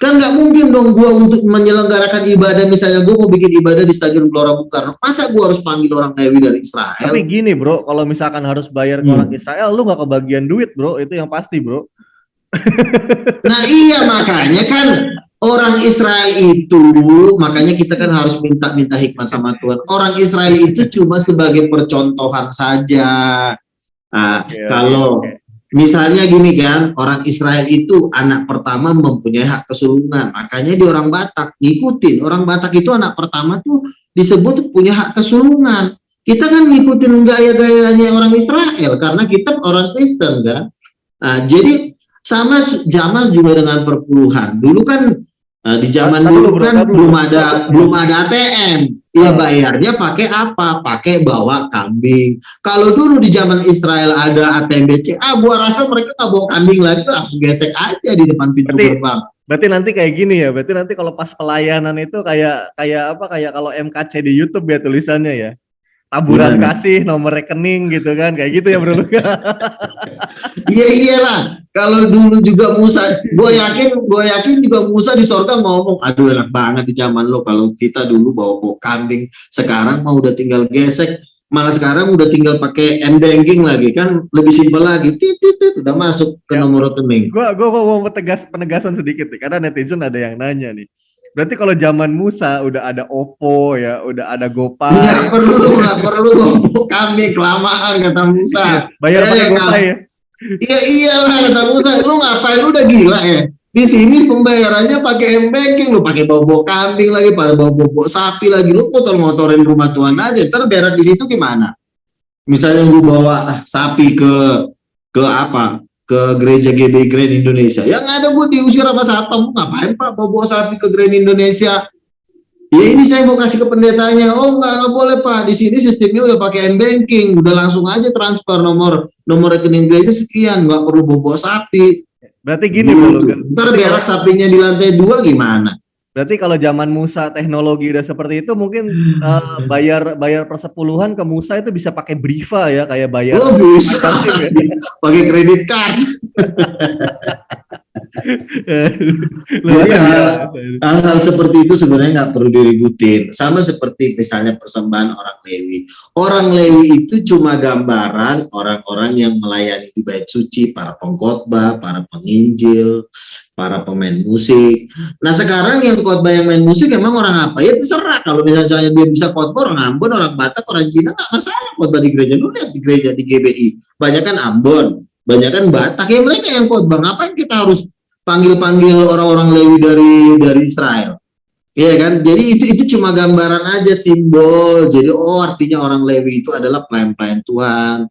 Kan nggak mungkin dong gue untuk menyelenggarakan ibadah, misalnya gue mau bikin ibadah di Stadion Gelora Bung Karno, masa gue harus panggil orang Lewi dari Israel? Tapi gini bro, kalau misalkan harus bayar ke orang Israel, lu nggak kebagian duit bro, itu yang pasti bro. Nah iya, makanya kan orang Israel itu, makanya kita kan harus minta hikmat sama Tuhan. Orang Israel itu cuma sebagai percontohan saja. Nah, kalau misalnya gini kan, orang Israel itu anak pertama mempunyai hak kesulungan, makanya di orang Batak ngikutin. Orang Batak itu anak pertama tuh disebut punya hak kesulungan. Kita kan ngikutin gaya-gayanya orang Israel karena kita orang Kristen kan. Nah, jadi sama zaman juga dengan perpuluhan. Dulu kan di zaman dulu kan belum ada ATM. Ya bayarnya pakai apa? Pakai bawa kambing. Kalau dulu di zaman Israel ada ATM BCA, gua rasa mereka nggak bawa kambing lagi, langsung gesek aja di depan pintu gerbang. Berarti nanti kayak gini ya. Berarti nanti kalau pas pelayanan itu kayak apa? Kayak kalau MKC di YouTube ya tulisannya ya. Taburan kasih nomor rekening gitu kan, kayak gitu ya bro. Iya iyalah. Kalau dulu juga Musa, gue yakin juga Musa di sorga ngomong, aduh enak banget di zaman lo, kalau kita dulu bawa kambing, sekarang mah udah tinggal gesek, malah sekarang udah tinggal pakai M-banking lagi kan, lebih simpel lagi, titit udah masuk ke nomor rekening. Gue mau penegasan sedikit nih, karena netizen ada yang nanya nih. Berarti kalau zaman Musa udah ada Oppo ya, udah ada GoPay. Nggak perlu bawa kambing, kelamaan kata Musa. Bayar pakai GoPay ya. Iya iyalah kata Musa, lu ngapain, lu udah gila ya? Di sini pembayarannya pakai M-banking, lu pakai bawa kambing lagi, pada bawa sapi lagi, lu ngotorin rumah Tuhan aja. Ntar berak di situ gimana? Misalnya lu bawa sapi ke apa? Ke gereja GB Grand Indonesia, yang ada gue diusir sama satpam. Ngapain Pak bawa sapi ke Grand Indonesia? Ya ini saya mau kasih ke pendetanya. Oh nggak boleh Pak, di sini sistemnya udah pakai M-banking, udah langsung aja transfer nomor rekening gereja sekian, nggak perlu bawa sapi. Berarti gini bro, ntar berak sapinya di lantai 2 gimana? Berarti kalau zaman Musa teknologi udah seperti itu, mungkin bayar persepuluhan ke Musa itu bisa pakai Briva ya, kayak bayar. Oh bisa, pakai kredit card. Jadi hal-hal seperti itu sebenarnya nggak perlu diributin. Sama seperti misalnya persembahan orang Lewi. Orang Lewi itu cuma gambaran orang-orang yang melayani di bait suci, para pengkhotbah, para penginjil, para pemain musik. Nah sekarang yang khotbah yang main musik emang orang apa? Ya terserah. Kalau misalnya dia bisa khotbah orang Ambon, orang Batak, orang Cina, nggak masalah khotbah di gereja. Lu lihat di gereja di GBI, banyak kan Ambon, banyak kan Batak, ya mereka yang khotbah. Ngapain kita harus panggil orang-orang Lewi dari Israel? Iya kan? Jadi itu cuma gambaran aja, simbol. Jadi artinya orang Lewi itu adalah pelayan-pelayan Tuhan.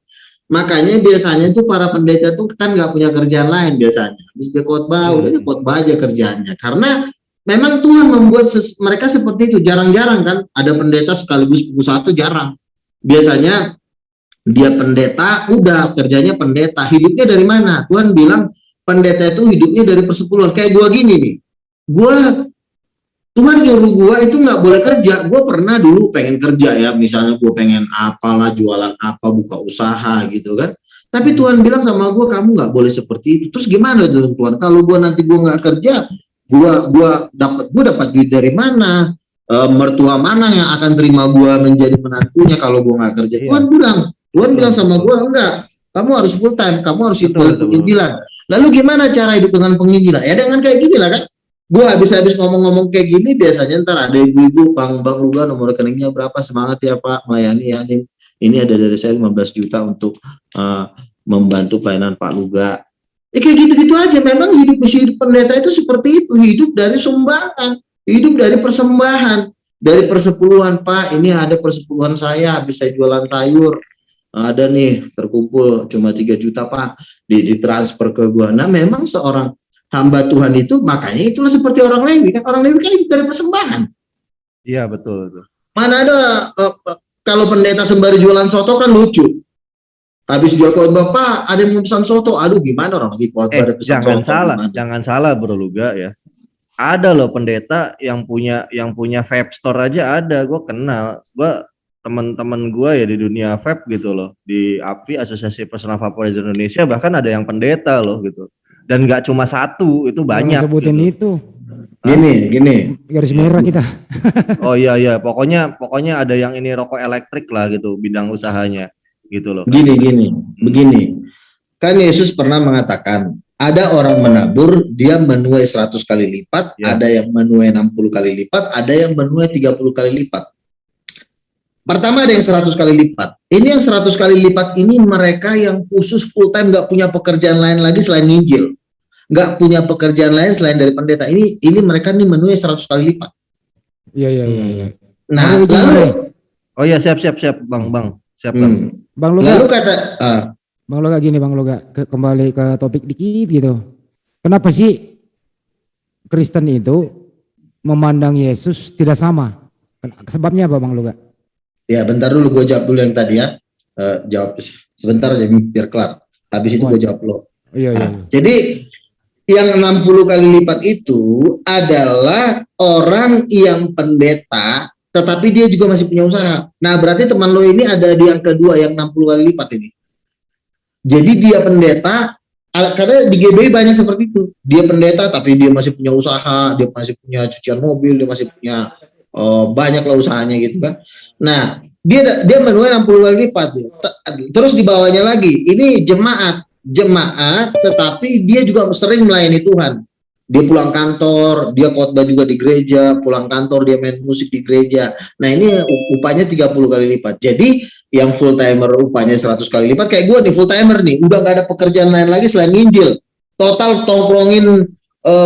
Makanya biasanya tuh para pendeta tuh kan nggak punya kerjaan lain biasanya. Habis dia khotbah, udah dia khotbah aja kerjaannya. Karena memang Tuhan membuat mereka seperti itu. Jarang-jarang kan ada pendeta sekaligus pengusaha tuh jarang. Biasanya dia pendeta, udah kerjanya pendeta. Hidupnya dari mana? Tuhan bilang pendeta itu hidupnya dari persepuluhan. Kayak gua gini nih. Tuhan nyuruh gue itu nggak boleh kerja. Gue pernah dulu pengen kerja ya, misalnya gue pengen apalah, jualan apa, buka usaha gitu kan. Tapi Tuhan bilang sama gue, kamu nggak boleh seperti itu. Terus gimana dong Tuhan? Kalau gue nanti gue nggak kerja, gue dapat duit dari mana? Mertua mana yang akan terima gue menjadi menantunya kalau gue nggak kerja? Iya. Tuhan bilang sama gue, enggak, kamu harus full time, kamu harus hidup penginjilan. Lalu gimana cara hidup dengan penginjilan? Ya dengan kayak gini lah kan. Gue habis ngomong-ngomong kayak gini, biasanya ntar ada ibu-ibu, Bang Luga nomor rekeningnya berapa, semangat ya Pak melayani ya, ini ada dari saya 15 juta untuk membantu pelayanan Pak Luga. Kayak gitu-gitu aja. Memang hidup pendeta itu seperti itu, hidup dari sumbangan, hidup dari persembahan, dari persepuluhan. Pak, ini ada persepuluhan saya, habis saya jualan sayur, ada nih terkumpul cuma 3 juta Pak, ditransfer ke gue. Nah memang seorang hamba Tuhan itu, makanya itulah seperti orang Lewi kan. Orang Lewi kan hidup dari persembahan. Iya betul. Mana ada kalau pendeta sembari jualan soto kan lucu. Habis jual khotbah, Pak ada yang mau pesan soto. Aduh gimana orang lagi khotbah ada pesan jangan soto. Jangan salah bro Luga ya. Ada loh pendeta yang punya vape store aja ada. Gue kenal. Gue teman-teman gue ya di dunia vape gitu loh. Di API, Asosiasi Personal Vaporizer Indonesia, bahkan ada yang pendeta loh gitu. Dan nggak cuma satu, itu banyak. Sebutin gitu. Itu. Gini. Garis merah kita. Oh iya, pokoknya ada yang ini rokok elektrik lah gitu bidang usahanya gitu loh. Begini. Kan Yesus pernah mengatakan, ada orang menabur, dia menuai 100 kali lipat, ada yang menuai 60 kali lipat, ada yang menuai 30 kali lipat. Pertama ada yang 100 kali lipat. Ini yang 100 kali lipat ini mereka yang khusus full time, gak punya pekerjaan lain lagi selain nginjil. Gak punya pekerjaan lain selain dari pendeta. Ini mereka nih menuai 100 kali lipat. Iya. Nah, lalu oh ya, siap Bang. Siap Bang. Bang Luga. Lalu kata Bang Luga gini, Bang Luga, kembali ke topik dikit gitu. Kenapa sih Kristen itu memandang Yesus tidak sama? Sebabnya apa, Bang Luga? Ya, bentar dulu gue jawab dulu yang tadi ya. Jawab sebentar aja biar kelar. Habis itu gue jawab lo. Iya. Jadi yang 60 kali lipat itu adalah orang yang pendeta, tetapi dia juga masih punya usaha. Nah, berarti teman lo ini ada di yang kedua, yang 60 kali lipat ini. Jadi dia pendeta, karena di GBI banyak seperti itu. Dia pendeta, tapi dia masih punya usaha, dia masih punya cucian mobil, dia masih punya banyak lah usahanya gitu kan. Nah, dia menuai 60 kali lipat. Terus di bawahnya lagi, ini jemaat, tetapi dia juga sering melayani Tuhan. Dia pulang kantor, dia khotbah juga di gereja, pulang kantor dia main musik di gereja. Nah, ini upahnya 30 kali lipat. Jadi yang full timer upahnya 100 kali lipat, kayak gue nih full timer nih, udah gak ada pekerjaan lain lagi selain nginjil. Total tongkrongin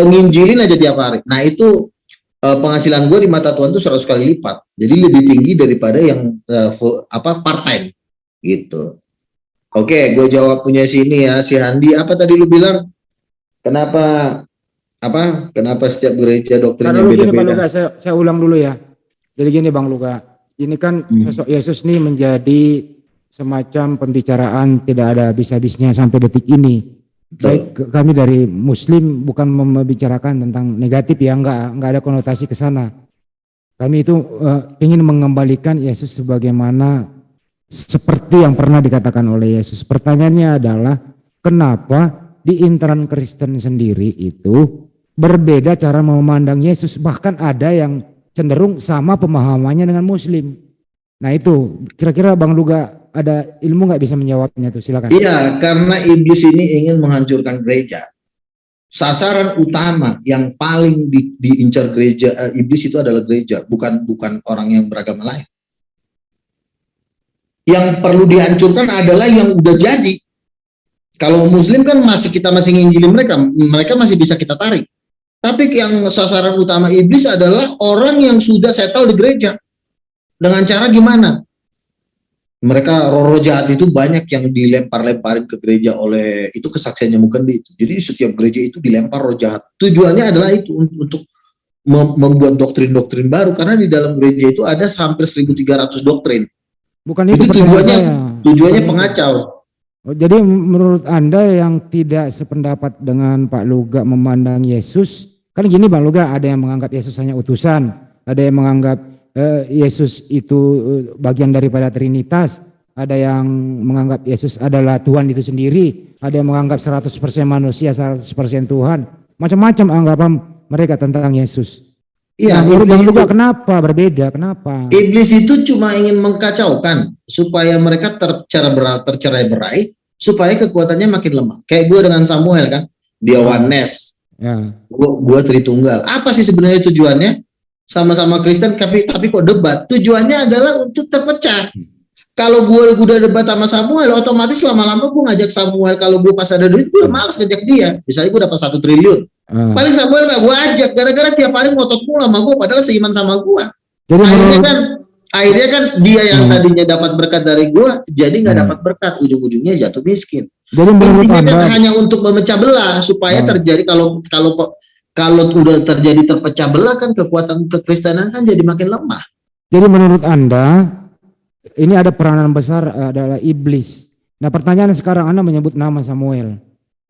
nginjilin aja tiap hari. Nah, itu penghasilan gue di mata Tuhan tuh 100 kali lipat. Jadi lebih tinggi daripada yang part time gitu. Oke, gue jawab punya sini ya, si Handi. Apa tadi lu bilang? Kenapa setiap gereja doktrinnya beda-beda? Saya ulang dulu ya. Jadi gini Bang Luga, ini kan sosok Yesus nih menjadi semacam pembicaraan tidak ada habis-habisnya sampai detik ini. Baik, kami dari Muslim bukan membicarakan tentang negatif ya, enggak ada konotasi ke sana. Kami itu ingin mengembalikan Yesus sebagaimana seperti yang pernah dikatakan oleh Yesus. Pertanyaannya adalah kenapa di internal Kristen sendiri itu berbeda cara memandang Yesus, bahkan ada yang cenderung sama pemahamannya dengan Muslim. Nah itu kira-kira Bang Luga ada ilmu nggak bisa menjawabnya tuh, silakan. Iya, karena iblis ini ingin menghancurkan gereja. Sasaran utama yang paling diincar gereja, iblis itu adalah gereja, bukan orang yang beragama lain. Yang perlu dihancurkan adalah yang udah jadi. Kalau Muslim kan kita masih nginjilin mereka masih bisa kita tarik. Tapi yang sasaran utama iblis adalah orang yang sudah settle di gereja. Dengan cara gimana? Mereka roh jahat itu banyak yang dilempar-lemparin ke gereja oleh itu kesaksiannya Mukendi itu. Jadi setiap gereja itu dilempar roh jahat. Tujuannya adalah itu untuk membuat doktrin-doktrin baru, karena di dalam gereja itu ada hampir 1.300 doktrin. Bukan itu tujuannya pengacau. Jadi menurut Anda yang tidak sependapat dengan Pak Luga memandang Yesus, kan gini Bang Luga, ada yang menganggap Yesus hanya utusan, ada yang menganggap Yesus itu bagian daripada Trinitas, ada yang menganggap Yesus adalah Tuhan itu sendiri, ada yang menganggap 100% manusia, 100% Tuhan, macam-macam anggapan mereka tentang Yesus. Iya, nah, Bang Luga kenapa berbeda? Kenapa? Iblis itu cuma ingin mengkacaukan supaya mereka tercerai-berai, supaya kekuatannya makin lemah. Kayak gue dengan Samuel kan, dia oneness, gue Tritunggal. Apa sih sebenarnya tujuannya? Sama-sama Kristen, tapi kok debat? Tujuannya adalah untuk terpecah. Kalau gue udah debat sama Samuel, otomatis lama-lama gue ngajak Samuel. Kalau gue pas ada duit, gue malas ngajak dia. Misalnya gue dapat 1 triliun. Paling Samuel gak gue ajak, gara-gara tiap hari ngotot mulu sama gue, padahal seiman sama gue. Jadi akhirnya kan dia yang tadinya dapat berkat dari gue, jadi gak dapat berkat, ujung-ujungnya jatuh miskin. Jadi intinya kan hanya untuk memecah belah, supaya terjadi kalau udah terjadi terpecah belah kan kekuatan kekristenan kan jadi makin lemah. Jadi menurut Anda ini ada peranan besar adalah iblis. Nah pertanyaan sekarang Anda menyebut nama Samuel.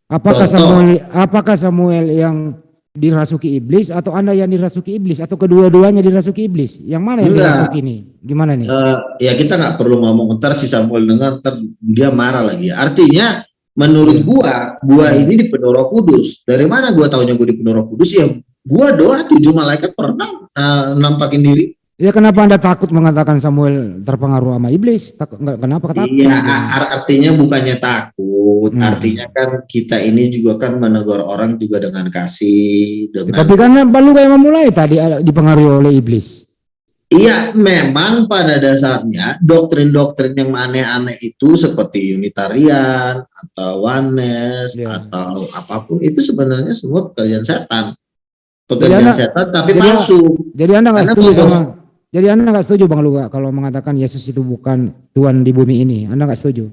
Apakah Samuel yang dirasuki iblis atau Anda yang dirasuki iblis atau kedua-duanya dirasuki iblis? Yang mana yang dirasuki ini? Gimana nih? Ya kita nggak perlu ngomong, ntar si Samuel dengar ntar dia marah lagi. Artinya menurut gua ini dipenuhi Roh Kudus. Dari mana gua taunya gua dipenuhi Roh Kudus? Ya Gua doa 7 malaikat pernah nampakin diri. Ya kenapa Anda takut mengatakan Samuel terpengaruh sama iblis? Kenapa takut? Iya, artinya bukannya takut, Hmm. artinya kan kita ini juga kan menegur orang juga dengan kasih, dengan Tapi kan baru kayak memulai tadi dipengaruhi oleh iblis. Iya, memang pada dasarnya doktrin-doktrin yang aneh-aneh itu seperti Unitarian atau Oneness Ya. atau apapun itu sebenarnya semua pekerjaan setan. Jadi Pekerjaan setan tapi jadi- palsu. Jadi Anda nggak Karena setuju kalau- sama? Jadi Anda nggak setuju Bang Luga kalau mengatakan Yesus itu bukan Tuhan di bumi ini? Anda nggak setuju?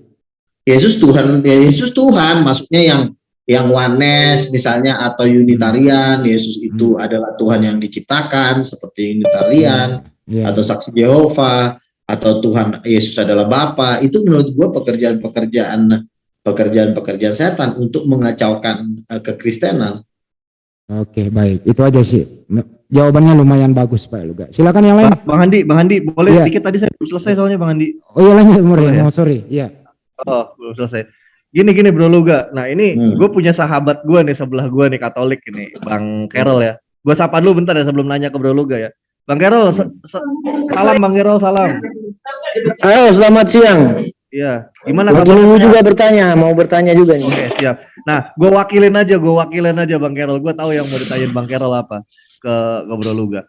Yesus Tuhan, ya Yesus Tuhan, maksudnya yang Oneness misalnya atau Unitarian, Yesus itu adalah Tuhan yang diciptakan seperti Unitarian. Ya. Atau saksi Yehova atau Tuhan Yesus adalah Bapa, itu menurut gua pekerjaan setan untuk mengacaukan kekristenan. Oke, baik. Itu aja sih. Jawabannya lumayan bagus Pak Luga. Silakan yang lain. Bang Handi, boleh Iya. dikit tadi saya belum selesai soalnya Bang Handi. Oh iya lanjut Mur Boleh ya? ya. Oh sorry. Iya. Oh, belum selesai. Gini Bro Luga. Nah ini Hmm. gue punya sahabat gue nih sebelah gue nih Katolik ini, Bang Carol ya. Gue sapa dulu bentar ya sebelum nanya ke Bro Luga ya. Bang Carol, salam Bang Carol, salam. Halo, selamat siang. Iya, gimana Lagi kabarnya? nunggu juga mau bertanya juga nih. Oke, siap. Nah, gue wakilin aja Bang Carol. Gue tahu yang mau ditanyain Bang Carol apa ke Bro Luga.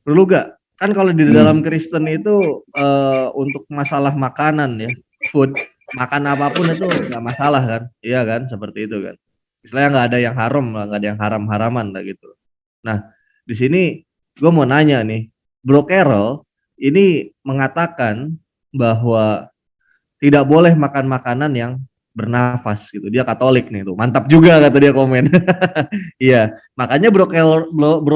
Bro Luga, kan kalau di dalam Kristen itu untuk masalah makanan ya, food, makan apapun itu nggak masalah kan? Iya kan, seperti itu kan. Istilahnya nggak ada yang haram, nggak ada yang haram-haraman lah gitu. Nah, di sini gue mau nanya nih, Bro Carol ini mengatakan bahwa tidak boleh makan makanan yang bernafas gitu. Dia Katolik nih tuh. Mantap juga kata dia komen. Iya, makanya Bro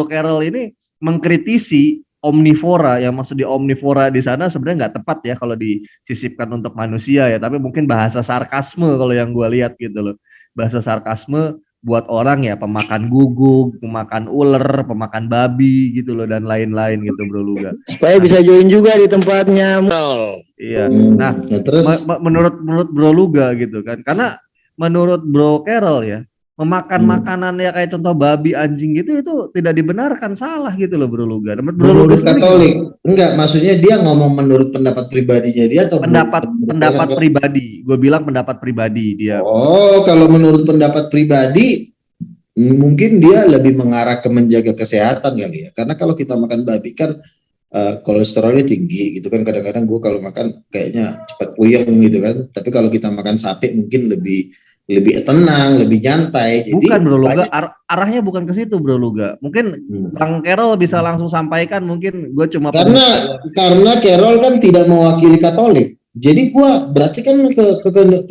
Carol ini mengkritisi omnivora, yang maksud di omnivora di sana sebenarnya nggak tepat ya kalau disisipkan untuk manusia ya, tapi mungkin bahasa sarkasme kalau yang gue lihat gitu loh. Bahasa sarkasme buat orang ya, pemakan guguk, pemakan ular, pemakan babi gitu loh dan lain-lain gitu Bro Luga. Supaya bisa join juga di tempatnya. Iya. Nah, Terus menurut Bro Luga gitu kan. Karena menurut Bro Carol ya, memakan makanan ya kayak contoh babi, anjing gitu itu tidak dibenarkan, salah gitu loh Bro Luga. menurut Katolik, enggak, maksudnya dia ngomong menurut pendapat pribadinya dia atau pendapat pribadi. Gue bilang pendapat pribadi dia. Oh, kalau menurut pendapat pribadi mungkin dia lebih mengarah ke menjaga kesehatan kali ya. Karena kalau kita makan babi kan kolesterolnya tinggi gitu kan, kadang-kadang gue kalau makan kayaknya cepat puyeng gitu kan. Tapi kalau kita makan sapi mungkin lebih tenang, lebih nyantai. Jadi bukan Bro Luga, arahnya bukan ke situ Bro Luga. Mungkin Bang Carol bisa langsung sampaikan, mungkin gue cuma karena Carol kan tidak mewakili Katolik. Jadi gue berarti kan ke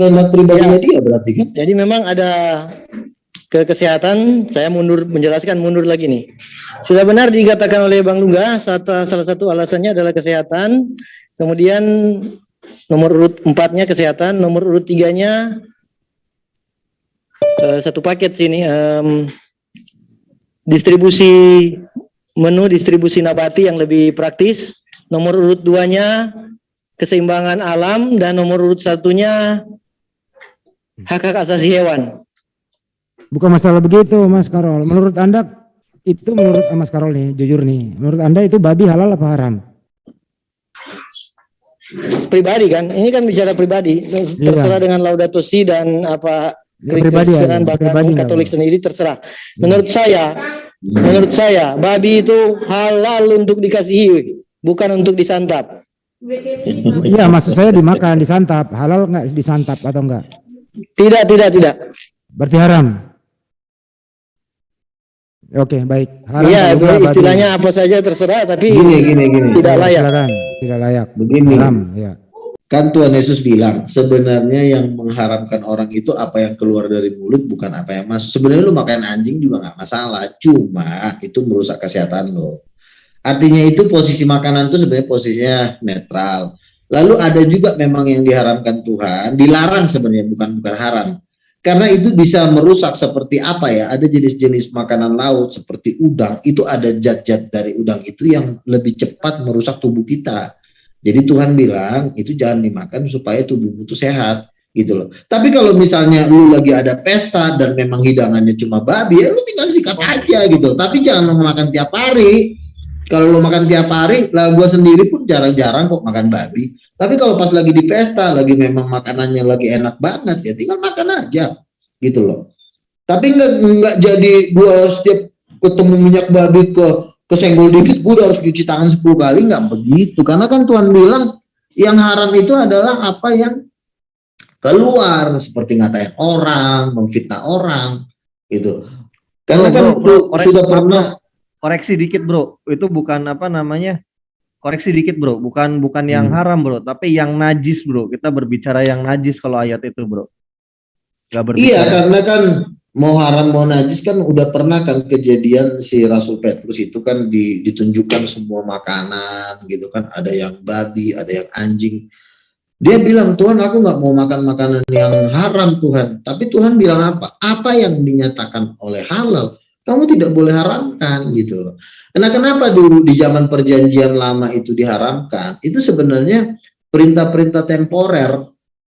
kehendak pribadinya dia berarti kan. Jadi memang ada ke kesehatan, saya menjelaskan lagi nih. Sudah benar dikatakan oleh Bang Luga, salah satu alasannya adalah kesehatan. Kemudian nomor urut 4-nya kesehatan, nomor urut 3-nya satu paket sini distribusi menu, distribusi nabati yang lebih praktis. Nomor urut 2-nya keseimbangan alam, dan nomor urut 1-nya hak-hak asasi hewan. Bukan masalah begitu Mas Karol. Menurut Anda itu, menurut Mas Karol nih, jujur nih, menurut Anda itu babi halal apa haram? Pribadi kan, ini kan bicara pribadi, terserah dengan Laudato Si dan apa Pribadi Kristen bahkan Katolik sendiri terserah. Menurut saya babi itu halal untuk dikasihi, bukan untuk disantap. Iya, maksud saya dimakan, disantap. Halal nggak disantap atau enggak? Tidak. Berarti haram. Oke, baik. Haram Iya, kalau enggak, istilahnya apa saja terserah, tapi Gini. tidak layak. Silakan, tidak layak. Begini. Haram, ya. Kan Tuhan Yesus bilang sebenarnya yang mengharamkan orang itu apa yang keluar dari mulut, bukan apa yang masuk. Sebenarnya lu makan anjing juga nggak masalah, cuma itu merusak kesehatan lo. Artinya itu posisi makanan itu sebenarnya posisinya netral. Lalu ada juga memang yang diharamkan Tuhan, dilarang sebenarnya, bukan haram. Karena itu bisa merusak seperti apa ya, ada jenis-jenis makanan laut seperti udang, itu ada zat-zat dari udang itu yang lebih cepat merusak tubuh kita. Jadi Tuhan bilang itu jangan dimakan supaya tubuhmu itu sehat. gitu loh. Tapi kalau misalnya lu lagi ada pesta dan memang hidangannya cuma babi, ya lu tinggal sikat aja gitu. Tapi jangan lu makan tiap hari. Kalau lu makan tiap hari, lah gua sendiri pun jarang-jarang kok makan babi. Tapi kalau pas lagi di pesta, lagi memang makanannya lagi enak banget, ya tinggal makan aja gitu loh. Tapi nggak jadi gua setiap ketemu minyak babi kesenggol dikit gua udah harus cuci tangan 10 kali, nggak begitu. Karena kan Tuhan bilang yang haram itu adalah apa yang keluar, seperti ngatain orang, memfitnah orang gitu. Karena kan sudah pernah koreksi dikit bro, itu bukan apa namanya, koreksi dikit bro, bukan yang haram bro, tapi yang najis bro. Kita berbicara yang najis kalau ayat itu bro. Iya, karena kan mau haram mau najis kan udah pernah kan kejadian si Rasul Petrus itu kan ditunjukkan semua makanan gitu kan, ada yang babi, ada yang anjing. Dia bilang, Tuhan aku nggak mau makan makanan yang haram Tuhan. Tapi Tuhan bilang apa? Apa yang dinyatakan oleh halal, kamu tidak boleh haramkan gitu loh. Nah kenapa dulu di zaman perjanjian lama itu diharamkan? Itu sebenarnya perintah-perintah temporer.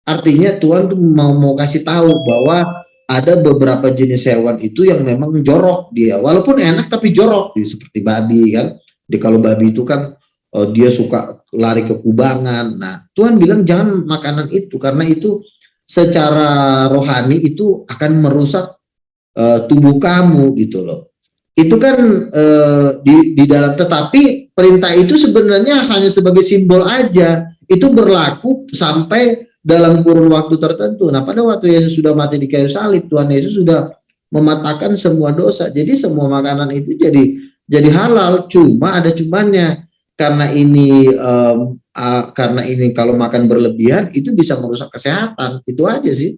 Artinya Tuhan tuh mau kasih tahu bahwa ada beberapa jenis hewan itu yang memang jorok dia. Walaupun enak tapi jorok. Seperti babi kan. Kalau babi itu kan dia suka lari ke kubangan. Nah, Tuhan bilang jangan makanan itu karena itu secara rohani itu akan merusak tubuh kamu gitu loh. Itu kan di dalam, tetapi perintah itu sebenarnya hanya sebagai simbol aja. Itu berlaku sampai dalam kurun waktu tertentu. Nah, pada waktu Yesus sudah mati di kayu salib, Tuhan Yesus sudah mematahkan semua dosa. Jadi semua makanan itu jadi halal. Cuma ada cumannya. Karena ini kalau makan berlebihan itu bisa merusak kesehatan, itu aja sih.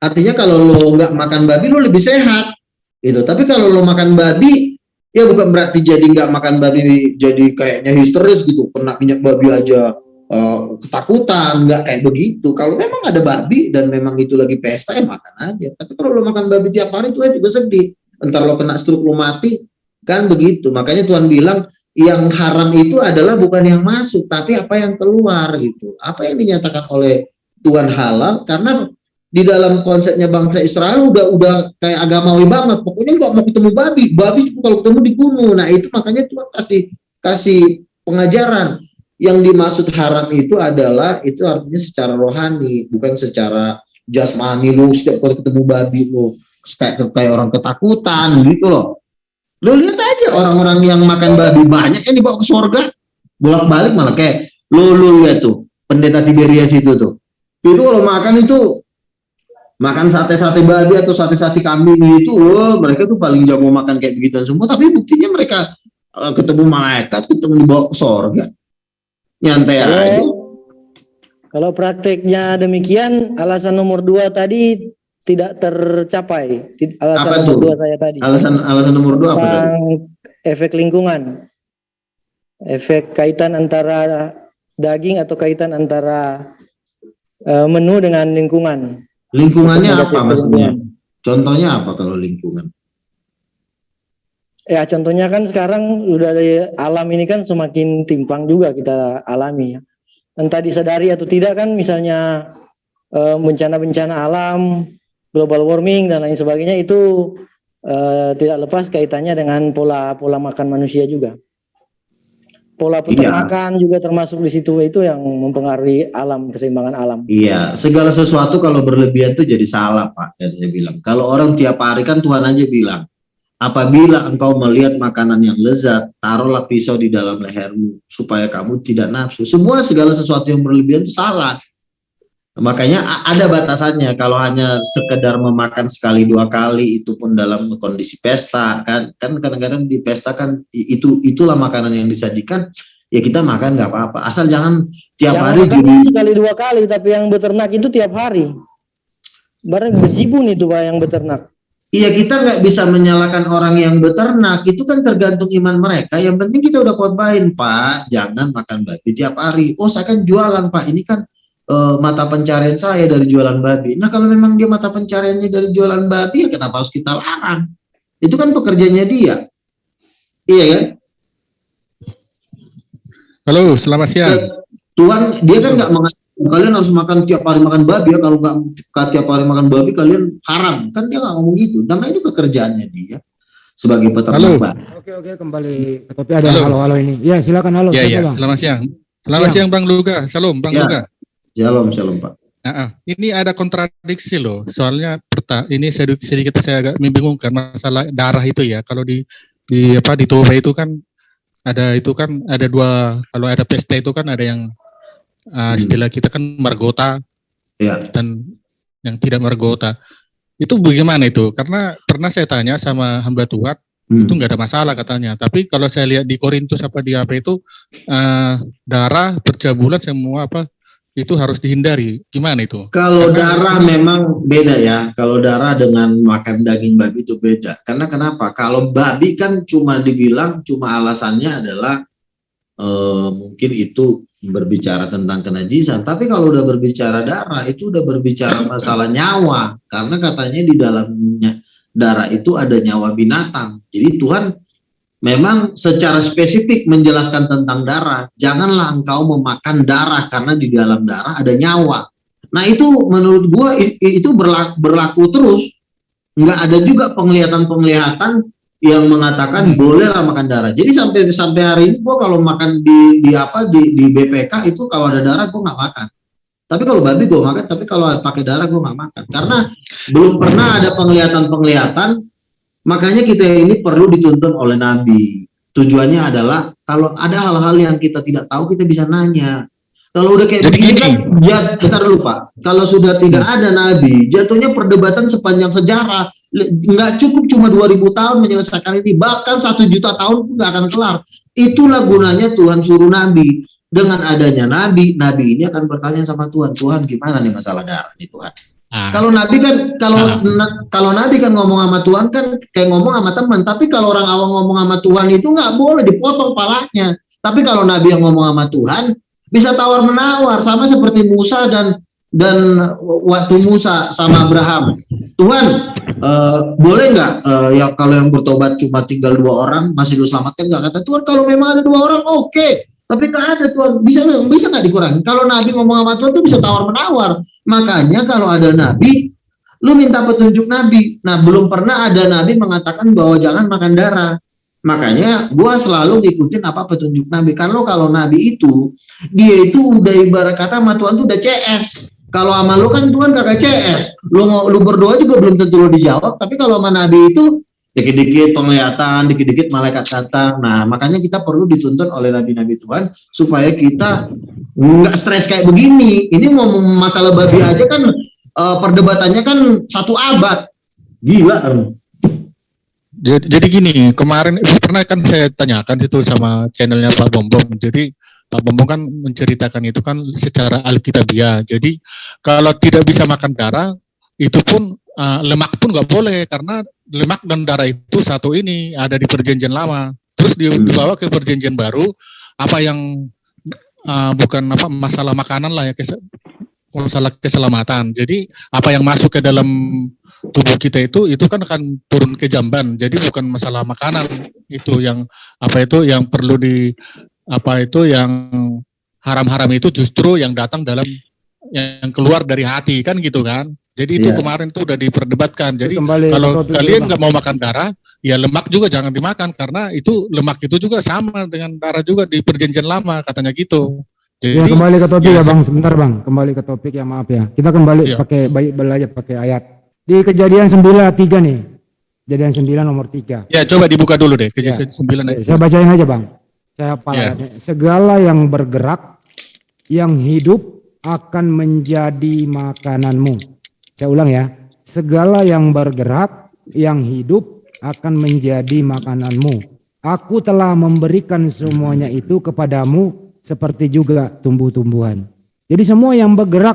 Artinya kalau lo nggak makan babi lo lebih sehat, gitu. Tapi kalau lo makan babi, ya bukan berarti jadi nggak makan babi jadi kayaknya histeris gitu, kena minyak babi aja ketakutan, nggak kayak begitu. Kalau memang ada babi dan memang itu lagi pesta ya makan aja. Tapi kalau lo makan babi tiap hari Tuhan juga sedih. Entar lo kena stroke lo mati. Kan begitu, makanya Tuhan bilang yang haram itu adalah bukan yang masuk, tapi apa yang keluar gitu. Apa yang dinyatakan oleh Tuhan halal, karena di dalam konsepnya bangsa Israel udah kayak agamawi banget. Pokoknya nggak mau ketemu babi cuma kalau ketemu dibunuh. Nah itu makanya Tuhan kasih pengajaran. Yang dimaksud haram itu adalah itu artinya secara rohani, bukan secara jasmani. Lu setiap kali ketemu babi lu kayak orang ketakutan gitu loh. Lo lihat aja orang-orang yang makan babi banyak yang dibawa ke surga, bolak-balik malah kayak lo lihat tuh pendeta Tiberias itu tuh. Itu kalau makan itu makan sate-sate babi atau sate-sate kambing itu, mereka tuh paling jago makan kayak begituan semua. Tapi buktinya mereka ketemu malaikat, ketemu dibawa ke surga, nyantai aja. Kalau prakteknya demikian, alasan nomor 2 tadi tidak tercapai. Alasan apa nomor tuh? 2 saya tadi. Alasan nomor 2 apa tuh? Efek lingkungan. Efek kaitan antara daging atau kaitan antara menu dengan lingkungan. Lingkungannya apa maksudnya? Contohnya apa kalau lingkungan? Ya contohnya kan sekarang udah alam ini kan semakin timpang juga kita alami ya. Entah disadari atau tidak kan, misalnya bencana-bencana alam, global warming dan lain sebagainya itu tidak lepas kaitannya dengan pola makan manusia juga. Pola peternakan juga termasuk di situ, itu yang mempengaruhi alam, keseimbangan alam. Iya, segala sesuatu kalau berlebihan itu jadi salah Pak, yang saya bilang. Kalau orang tiap hari kan Tuhan aja bilang, apabila engkau melihat makanan yang lezat, taruhlah pisau di dalam lehermu supaya kamu tidak nafsu. Segala sesuatu yang berlebihan itu salah. Makanya ada batasannya. Kalau hanya sekedar memakan sekali 2 kali, itu pun dalam kondisi pesta kan kadang-kadang di pesta kan itulah makanan yang disajikan, ya kita makan nggak apa-apa, asal jangan tiap hari jadi sekali 2 kali. Tapi yang beternak itu tiap hari, barang bejibun itu Pak yang beternak. Iya, kita nggak bisa menyalahkan orang yang beternak, itu kan tergantung iman mereka. Yang penting kita udah khotbahin Pak, jangan makan babi tiap hari. Oh saya kan jualan Pak, ini kan mata pencarian saya dari jualan babi. Nah kalau memang dia mata pencariannya dari jualan babi, ya kenapa harus kita larang? Itu kan pekerjaannya dia. Iya kan? Halo, selamat siang. Tuhan dia kan nggak mengatakan kalian harus makan tiap hari makan babi ya, kalau nggak tiap hari makan babi kalian haram, kan dia nggak ngomong gitu. Namanya itu pekerjaannya dia sebagai peternak. Oke, kembali ke topik. Ada halo ini. Ya, silakan. Halo. Ya. Selamat siang. Selamat siang Bang Luga. Shalom Bang Luga. Shalom Pak. Ini ada kontradiksi loh. Soalnya ini sedikit saya agak membingungkan masalah darah itu ya. Kalau di Toba itu kan ada dua. Kalau ada pesta itu kan ada yang istilah kita kan margota dan yang tidak margota. Itu bagaimana itu? Karena pernah saya tanya sama hamba Tuhan, itu nggak ada masalah katanya. Tapi kalau saya lihat di Korintus di apa itu darah percabulan semua itu harus dihindari. Gimana itu? Kalau darah memang beda ya. Kalau darah dengan makan daging babi itu beda. Karena kenapa? Kalau babi kan cuma alasannya adalah mungkin itu berbicara tentang kenajisan. Tapi kalau udah berbicara darah itu udah berbicara masalah nyawa. Karena katanya di dalamnya darah itu ada nyawa binatang. Jadi Tuhan memang secara spesifik menjelaskan tentang darah. Janganlah engkau memakan darah karena di dalam darah ada nyawa. Nah itu menurut gua itu berlaku terus. Nggak ada juga penglihatan yang mengatakan bolehlah makan darah. Jadi sampai hari ini gua kalau makan di BPK itu kalau ada darah gua nggak makan. Tapi kalau babi gua makan. Tapi kalau pakai darah gua nggak makan. Karena belum pernah ada penglihatan. Makanya kita ini perlu dituntun oleh Nabi. Tujuannya adalah kalau ada hal-hal yang kita tidak tahu kita bisa nanya. Kalau udah kayak begini kan, bentar dulu Pak. Kalau sudah tidak ada Nabi, jatuhnya perdebatan sepanjang sejarah. Nggak cukup cuma 2000 tahun menyelesaikan ini, bahkan 1 juta tahun pun nggak akan kelar. Itulah gunanya Tuhan suruh Nabi. Dengan adanya Nabi ini akan bertanya sama Tuhan, Tuhan gimana nih masalah darah nih Tuhan? Kalau Nabi kan kalau Nabi kan ngomong sama Tuhan kan kayak ngomong sama teman, tapi kalau orang awam ngomong sama Tuhan itu nggak boleh dipotong palanya. Tapi kalau Nabi yang ngomong sama Tuhan bisa tawar menawar, sama seperti Musa dan waktu Musa sama Abraham. Tuhan boleh nggak ya kalau yang bertobat cuma tinggal 2 orang masih lu selamatkan nggak? Kata Tuhan kalau memang ada 2 orang oke. Tapi nggak ada Tuhan, bisa nggak dikurangi? Kalau Nabi ngomong sama Tuhan tuh bisa tawar menawar. Makanya kalau ada Nabi, lu minta petunjuk Nabi. Nah belum pernah ada Nabi mengatakan bahwa jangan makan darah. Makanya gua selalu ngikutin apa petunjuk Nabi. Karena kalau Nabi itu, dia itu udah ibarat kata sama Tuhan tuh udah CS. Kalau sama lu kan Tuhan kagak CS. Lu berdoa juga belum tentu lu dijawab. Tapi kalau sama Nabi itu dikit-dikit penglihatan, dikit-dikit malaikat datang. Nah, makanya kita perlu dituntun oleh nabi-nabi Tuhan supaya kita nggak stres kayak begini. Ini ngomong masalah babi aja kan perdebatannya kan 1 abad. Gila kan. Jadi gini, kemarin pernah kan saya tanyakan itu sama channelnya Pak Bombom. Jadi Pak Bombom kan menceritakan itu kan secara alkitabiah. Jadi kalau tidak bisa makan darah, itu pun lemak pun nggak boleh karena lemak dan darah itu satu ini ada di perjanjian lama. Terus dibawa ke perjanjian baru, apa yang bukan masalah makanan lah ya, masalah keselamatan. Jadi apa yang masuk ke dalam tubuh kita itu kan akan turun ke jamban. Jadi bukan masalah makanan itu yang yang perlu yang haram-haram itu justru yang datang dalam yang keluar dari hati kan gitu kan. Jadi itu kemarin tuh udah diperdebatkan. Jadi kalau kalian nggak mau makan darah, ya lemak juga jangan dimakan karena itu lemak itu juga sama dengan darah juga di perjanjian lama katanya gitu. Jadi, kembali ke topik ya Bang, sebentar Bang, kembali ke topik ya maaf ya. Kita kembali pakai belajar pakai ayat di Kejadian 9:3 nih. Kejadian 9 nomor 3. Ya coba dibuka dulu deh Kejadian 9. Saya bacain aja Bang. Saya hafal ayatnya. Segala yang bergerak, yang hidup akan menjadi makananmu. Saya ulang ya, segala yang bergerak, yang hidup akan menjadi makananmu. Aku telah memberikan semuanya itu kepadamu seperti juga tumbuh-tumbuhan. Jadi semua yang bergerak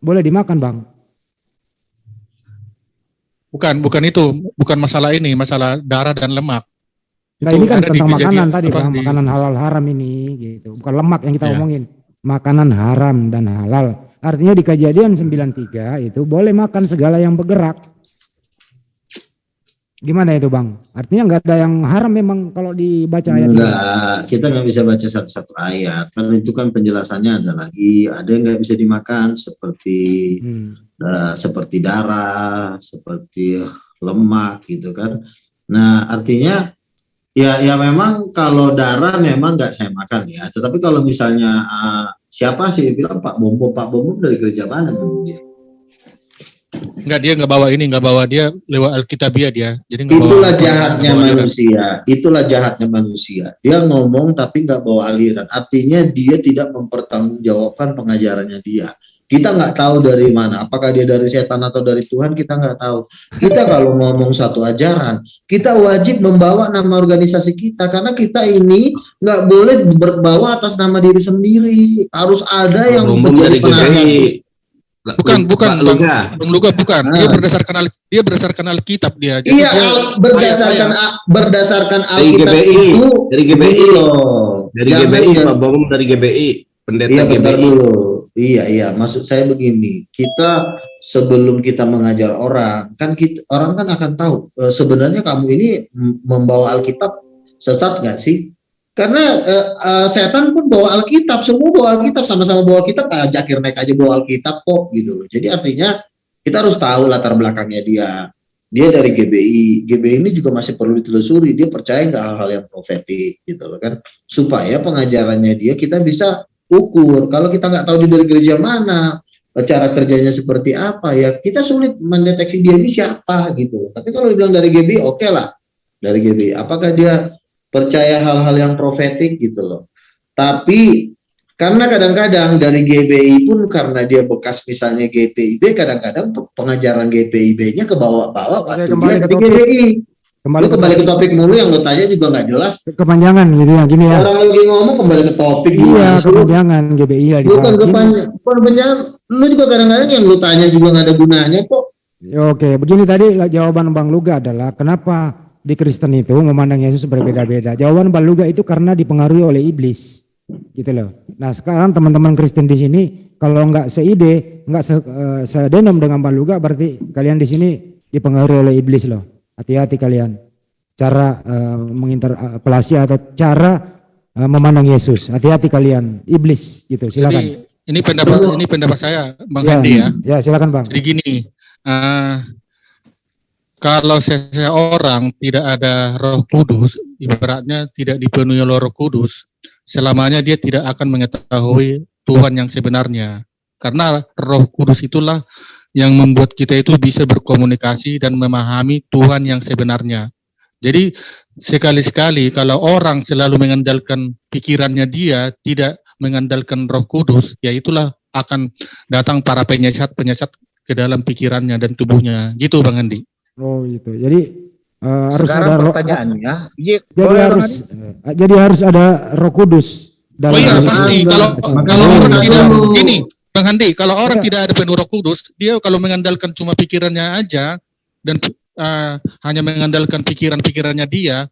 boleh dimakan Bang. Bukan itu, bukan masalah ini, masalah darah dan lemak. Nah ini kan tentang makanan tadi Bang, makanan halal haram ini gitu. Bukan lemak yang kita omongin, makanan haram dan halal. Artinya di Kejadian 9:3 itu boleh makan segala yang bergerak. Gimana itu Bang? Artinya nggak ada yang haram memang kalau dibaca ayat ini? Enggak, kita nggak bisa baca satu-satu ayat, karena itu kan penjelasannya ada lagi, ada yang nggak bisa dimakan seperti seperti darah, seperti lemak gitu kan. Nah artinya ya memang kalau darah memang nggak saya makan ya, tetapi kalau misalnya siapa sih bilang Pak Bom dari gereja mana dia? Enggak, dia nggak bawa dia lewat Alkitabiah dia. Jadi nggak Itulah bawa, jahatnya nggak bawa manusia. Itulah jahatnya manusia. Dia ngomong tapi nggak bawa aliran. Artinya dia tidak mempertanggungjawabkan pengajarannya dia. Kita nggak tahu dari mana. Apakah dia dari setan atau dari Tuhan, kita nggak tahu. Kita kalau ngomong satu ajaran, kita wajib membawa nama organisasi kita. Karena kita ini nggak boleh berbawa atas nama diri sendiri. Harus ada yang menjadi penasihat. Bukan Bang Luga bukan. Dia berdasarkan Alkitab dia. Jadi Iya, dia, berdasarkan Alkitab itu dari GBI. loh. Dari Jangan GBI, yang- Pak Bom dari GBI, pendeta Iya, bentar GBI. dulu. Iya, maksud saya begini, kita sebelum kita mengajar orang, kan orang kan akan tahu sebenarnya kamu ini membawa Alkitab sesat nggak sih? Karena setan pun bawa Alkitab, semua bawa Alkitab, sama-sama bawa Alkitab, Zakir naik aja bawa Alkitab kok gitu. Jadi artinya kita harus tahu latar belakangnya dia. Dia dari GBI. GBI ini juga masih perlu ditelusuri. Dia percaya nggak hal-hal yang profetik gitu loh kan? Supaya pengajarannya dia kita bisa ukur. Kalau kita nggak tahu dia dari gereja mana, cara kerjanya seperti apa, ya kita sulit mendeteksi dia ini siapa gitu. Tapi kalau dibilang dari GBI, oke lah dari GBI. Apakah dia percaya hal-hal yang profetik gitu loh. Tapi karena kadang-kadang dari GBI pun karena dia bekas misalnya GPIB, kadang-kadang pengajaran GPIB-nya ke bawah-bawah waktu kembali dia ke di topik. GBI. Lu kembali ke topik mulu, yang lu tanya juga nggak jelas. Kepanjangan gitu ya, gini ya. Orang lagi ngomong kembali ke topik. Iya, gimana sih? kepanjangan GBI lah Bukan dibahas. kepanjangan. Lu juga kadang-kadang yang lu tanya juga nggak ada gunanya kok. Oke, begini tadi jawaban Bang Luga adalah kenapa di Kristen itu memandang Yesus berbeda-beda. Jawaban Bang Luga itu karena dipengaruhi oleh iblis, gitu loh. Nah sekarang teman-teman Kristen di sini kalau nggak seide, nggak sedenom dengan Bang Luga, berarti kalian di sini dipengaruhi oleh iblis loh. Hati-hati kalian. Cara menginterpelasi atau cara memandang Yesus. Hati-hati kalian, iblis gitu. Silakan. Jadi ini pendapat saya Bang Ya, Handi ya. ya silakan Bang. Jadi gini, kalau seseorang tidak ada Roh Kudus, ibaratnya tidak dipenuhi oleh Roh Kudus, selamanya dia tidak akan mengetahui Tuhan yang sebenarnya. Karena Roh Kudus itulah yang membuat kita itu bisa berkomunikasi dan memahami Tuhan yang sebenarnya. Jadi sekali-sekali kalau orang selalu mengandalkan pikirannya dia, tidak mengandalkan Roh Kudus, ya itulah akan datang para penyesat ke dalam pikirannya dan tubuhnya. Gitu Bang Andi. Oh gitu. Jadi harus Sekarang ada pertanyaannya, jadi harus ada Roh Kudus dalam Oh iya hidup pasti. kita. Kalau orang Makanya tidak dulu. gini, Bang Andi, kalau orang Ya. tidak ada penuh Roh Kudus, dia kalau mengandalkan cuma pikirannya aja dan hanya mengandalkan pikiran-pikirannya dia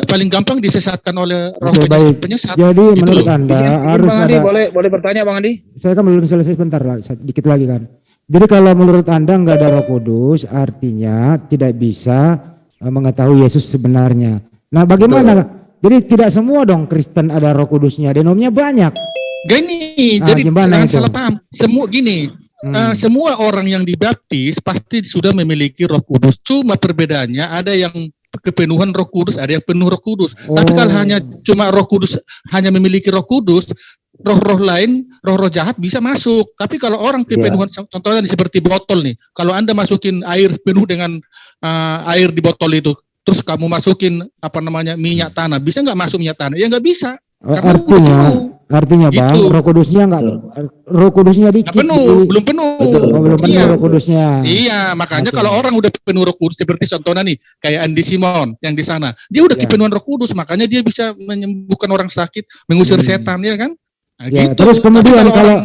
paling gampang disesatkan oleh roh Oke, baik. penyesat. Jadi Gitu menurut loh. Anda Izin, harus Bang Andi, ada. boleh bertanya Bang Andi? Saya kan belum selesai, sebentar lah, dikit lagi kan. Jadi kalau menurut Anda nggak ada Roh Kudus, artinya tidak bisa mengetahui Yesus sebenarnya. Nah, bagaimana? Jadi tidak semua dong Kristen ada Roh Kudusnya, denomnya banyak. Gini, Ah, jadi gimana jangan itu? salah paham. Semua orang yang dibaptis pasti sudah memiliki Roh Kudus. Cuma perbedaannya ada yang kepenuhan Roh Kudus, ada yang penuh Roh Kudus. Tapi kalau hanya cuma Roh Kudus hanya memiliki Roh Kudus, roh-roh lain, roh-roh jahat bisa masuk. Tapi kalau orang kepenuhan, contohnya seperti botol nih, kalau Anda masukin air penuh dengan air di botol itu, terus kamu masukin minyak tanah, bisa nggak masuk minyak tanah? Ya nggak bisa. Karena Artinya Bang, Gitu. Roh Kudusnya Roh Kudusnya dikit. Nggak penuh, belum penuh. Belum penuh Iya. Roh Kudusnya. Iya, makanya Oke. kalau orang udah penuh Roh Kudus, seperti contohnya nih, kayak Andi Simon yang di sana, dia udah Ya. kepenuhan Roh Kudus, makanya dia bisa menyembuhkan orang sakit, mengusir setan, ya kan? Nah, Ya, gitu. terus kemudian Tapi kalau-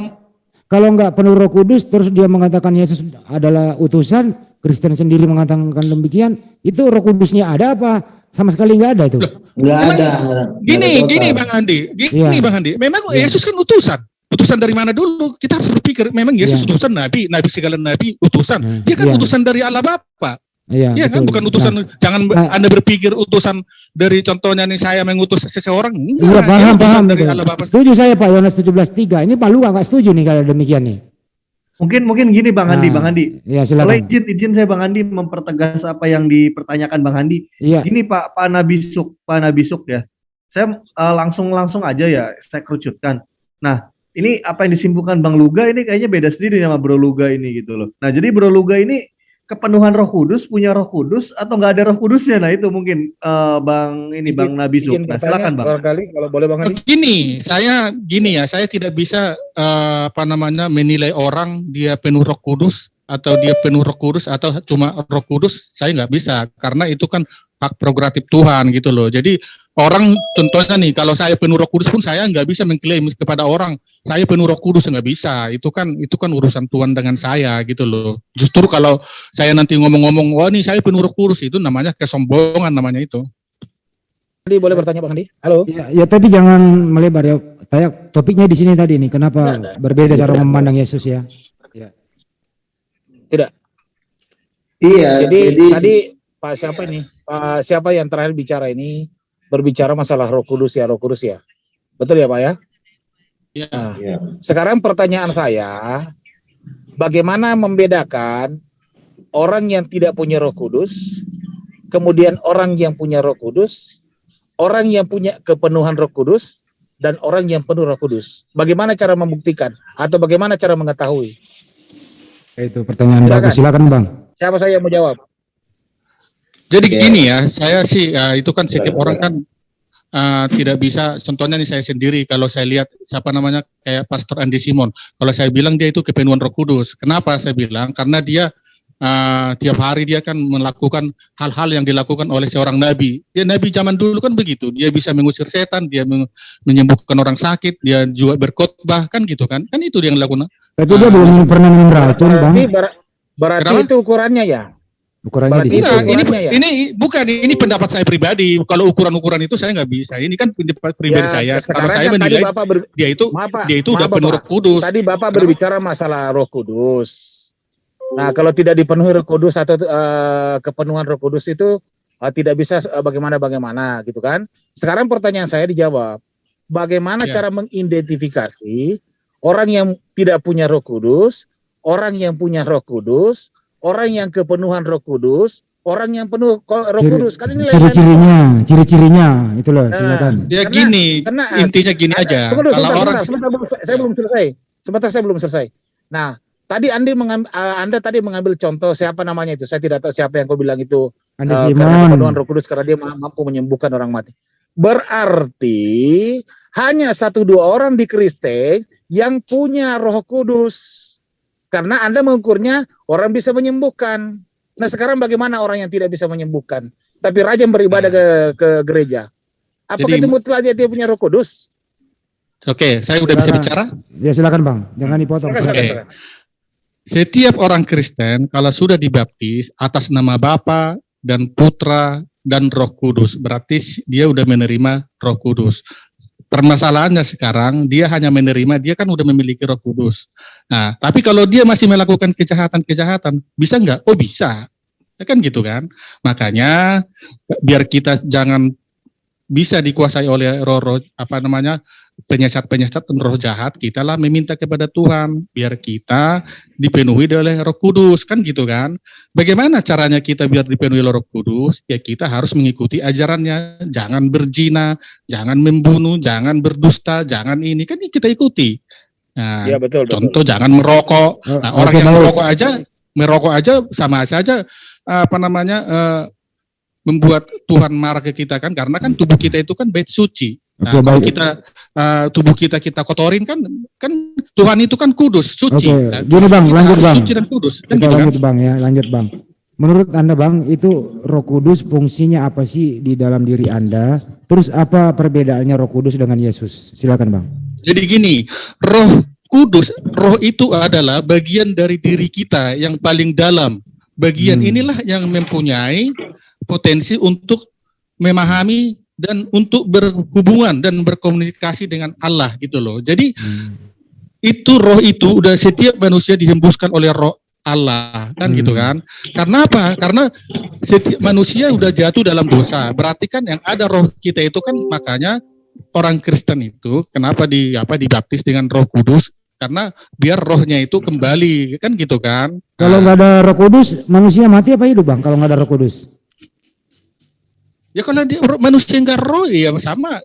Kalau nggak penuh Roh Kudus, terus dia mengatakan Yesus adalah utusan, Kristen sendiri mengatakan demikian, itu Roh Kudusnya ada apa? Sama sekali nggak ada itu. Nggak ada. gini Bang Andi, Iya. Bang Andi, memang Iya. Yesus kan utusan dari mana dulu? Kita harus berpikir, memang Yesus Iya. utusan nabi segala nabi utusan. Dia kan Iya. utusan dari Allah Bapa. Iya, Iya kan, betul. bukan utusan. Jangan Anda berpikir utusan dari contohnya nih saya mengutus seseorang. Iya, paham, utusan paham. dari Betul. Allah Bapa. Setuju saya Pak, Yohanes 17:3. Ini Pak Luka nggak setuju nih kalau demikian nih. Mungkin gini Bang Andi, Nah, Bang Andi. Iya, Boleh silakan. izin saya Bang Andi mempertegas apa yang dipertanyakan Bang Andi. Iya, Gini Pak Nabisuk ya. Saya langsung aja ya saya kerucutkan. Nah, ini apa yang disimpulkan Bang Luga ini kayaknya beda sendiri sama Bro Luga ini gitu loh. Nah, jadi Bro Luga ini kepenuhan Roh Kudus, punya Roh Kudus atau nggak ada Roh Kudusnya? Nah, itu mungkin Bang Nabisuk. Izin Nah, bertanya, silakan Bang. barangkali kalau boleh Bang Andi. Saya tidak bisa menilai orang dia penuh Roh Kudus atau dia penuh Roh Kudus atau cuma Roh Kudus, saya nggak bisa karena itu kan hak prerogatif Tuhan gitu loh. Jadi orang contohnya nih, kalau saya penuh Roh Kudus pun saya nggak bisa mengklaim kepada orang saya penuh Roh Kudus, nggak bisa. Itu kan urusan Tuhan dengan saya gitu loh. Justru kalau saya nanti ngomong-ngomong, wah nih saya penuh Roh Kudus, itu namanya kesombongan namanya itu. Andi boleh bertanya Bang Andi? Halo. ya tapi jangan melebar ya. Topiknya di sini tadi nih, kenapa berbeda cara memandang Yesus ya? Iya, Jadi tadi Pak siapa ini? Pak siapa yang terakhir bicara ini berbicara masalah Roh Kudus ya, betul ya Pak ya? Ya. Nah, sekarang pertanyaan saya, bagaimana membedakan orang yang tidak punya Roh Kudus, kemudian orang yang punya Roh Kudus, orang yang punya kepenuhan Roh Kudus, dan orang yang penuh Roh Kudus? Bagaimana cara membuktikan atau bagaimana cara mengetahui? Itu pertanyaan bagus, silakan Bang. Siapa saya yang mau jawab? Jadi gini ya, saya sih itu kan setiap orang kan tidak bisa. Contohnya nih saya sendiri, kalau saya lihat kayak Pastor Andi Simon, kalau saya bilang dia itu kepenuhan Roh Kudus. Kenapa saya bilang? Karena dia tiap hari dia kan melakukan hal-hal yang dilakukan oleh seorang nabi. Ya nabi zaman dulu kan begitu, dia bisa mengusir setan, dia menyembuhkan orang sakit, dia juga berkhotbah kan gitu kan itu dia yang lakukan. Tapi dia belum pernah minum racun Bang. Berarti Kenapa? itu ukurannya ya? Ukurannya di Berarti situ. itu Ini pendapat saya pribadi. Kalau ukuran itu saya nggak bisa. Ini kan pendapat pribadi saya. Kalau saya kan menilai tadi Bapak dia itu udah penuh Roh Kudus. Tadi Bapak berbicara masalah Roh Kudus. Nah, kalau tidak dipenuhi Roh Kudus atau kepenuhan Roh Kudus itu tidak bisa bagaimana gitu kan? Sekarang pertanyaan saya dijawab. Bagaimana cara mengidentifikasi orang yang tidak punya Roh Kudus, orang yang punya Roh Kudus, orang yang kepenuhan Roh Kudus, orang yang penuh Roh Kudus? Kan ini Ciri-cirinya itu loh, silakan. Ya intinya gini aja. Tunggu, Kalau orang saya belum selesai. Sebentar, saya belum selesai. Nah, tadi Anda tadi mengambil contoh siapa namanya itu? Saya tidak tahu siapa yang kau bilang itu. Andi Karena Simon. kepenuhan Roh Kudus, karena dia mampu menyembuhkan orang mati. Berarti hanya 1-2 orang di Kristen yang punya Roh Kudus. Karena Anda mengukurnya orang bisa menyembuhkan. Nah, sekarang bagaimana orang yang tidak bisa menyembuhkan, tapi rajin beribadah ke gereja? Apakah itu mutlak dia punya Roh Kudus? Oke, saya udah bisa bicara. Ya silakan Bang, jangan dipotong. Oke. Setiap orang Kristen kalau sudah dibaptis atas nama Bapa dan Putra dan Roh Kudus, berarti dia udah menerima Roh Kudus. Permasalahannya sekarang dia hanya menerima, dia kan udah memiliki Roh Kudus. Nah, tapi kalau dia masih melakukan kejahatan, bisa nggak? Oh bisa, ya kan gitu kan. Makanya biar kita jangan bisa dikuasai oleh roh penyesat roh jahat, kita lah meminta kepada Tuhan biar kita dipenuhi oleh Roh Kudus kan gitu kan. Bagaimana caranya kita biar dipenuhi oleh Roh Kudus? Ya kita harus mengikuti ajarannya, jangan berzina, jangan membunuh, jangan berdusta, jangan ini kan kita ikuti. Nah, Ya, betul. contoh jangan merokok. Nah, orang yang merokok aja sama saja membuat Tuhan marah ke kita kan, karena kan tubuh kita itu kan bait suci. Nah, kalau tubuh kita kotorin kan Tuhan itu kan kudus, suci. Oke, gini Bang, lanjut Bang. Suci dan kudus. Kan Kita gitu lanjut kan? Bang ya, lanjut Bang. Menurut Anda Bang, itu Roh Kudus fungsinya apa sih di dalam diri Anda? Terus apa perbedaannya Roh Kudus dengan Yesus? Silakan Bang. Jadi gini, Roh Kudus, roh itu adalah bagian dari diri kita yang paling dalam. Bagian inilah yang mempunyai potensi untuk memahami dan untuk berhubungan dan berkomunikasi dengan Allah gitu loh. Jadi itu roh itu udah setiap manusia dihembuskan oleh roh Allah, kan gitu kan. Karena apa? Karena setiap manusia udah jatuh dalam dosa. Berarti kan yang ada roh kita itu kan, makanya orang Kristen itu kenapa dibaptis dengan Roh Kudus? Karena biar rohnya itu kembali, kan gitu kan. Kalau nggak ada Roh Kudus, manusia mati apa hidup, Bang? Kalau nggak ada Roh Kudus? Ya kalau manusia nggak roh, ya sama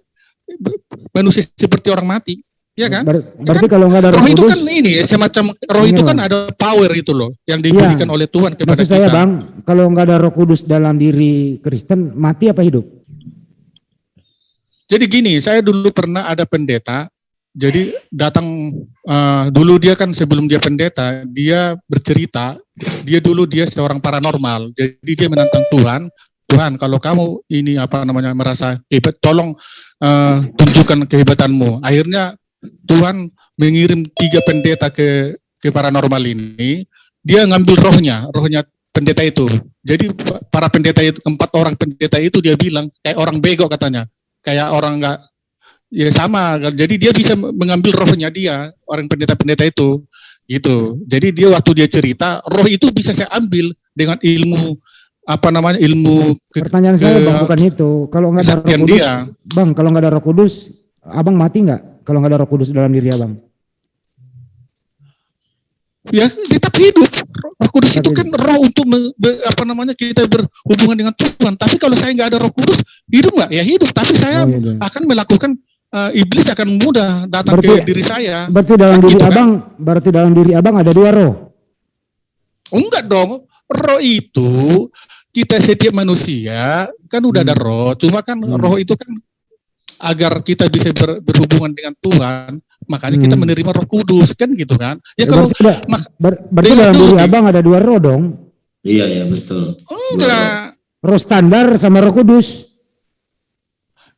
manusia seperti orang mati. Ya kan? Berarti kan, kalau nggak ada roh Roh itu Kudus, kan ini semacam roh ini itu Bang, kan ada power itu loh yang diberikan oleh Tuhan kepada maksud saya kita. Bang, kalau nggak ada Roh Kudus dalam diri Kristen, mati apa hidup? Jadi gini, saya dulu pernah ada pendeta, jadi datang dulu dia kan sebelum dia pendeta, dia bercerita, dia seorang paranormal, jadi dia menantang Tuhan kalau kamu ini merasa hebat, tolong tunjukkan kehebatanmu. Akhirnya Tuhan mengirim 3 pendeta ke paranormal ini, dia ngambil rohnya pendeta itu. Jadi para pendeta itu, 4 orang pendeta itu dia bilang kayak orang bego katanya, kayak orang nggak, ya sama. Jadi dia bisa mengambil rohnya dia, orang pendeta-pendeta itu, gitu. Jadi dia waktu dia cerita, roh itu bisa saya ambil dengan ilmu Pertanyaan saya Bang bukan itu. Kalau nggak ada Roh Kudus, Bang, kalau nggak ada Roh Kudus, Abang mati nggak? Kalau nggak ada Roh Kudus dalam diri Abang? Ya tetap hidup. Roh Kudus itu kan roh untuk kita berhubungan dengan Tuhan. Tapi kalau saya nggak ada Roh Kudus, hidup nggak? Ya hidup. Tapi saya akan melakukan iblis akan mudah datang ke diri saya. Berarti dalam diri gitu, Abang, kan? Berarti dalam diri Abang ada 2 roh? Enggak dong. Roh itu kita setiap manusia kan udah ada roh. Cuma kan roh itu kan agar kita bisa berhubungan dengan Tuhan, makanya kita menerima Roh Kudus, kan gitu kan. Ya kalau berarti dalam diri Abang ada 2 roh dong? Iya betul. Enggak. Roh standar sama Roh Kudus.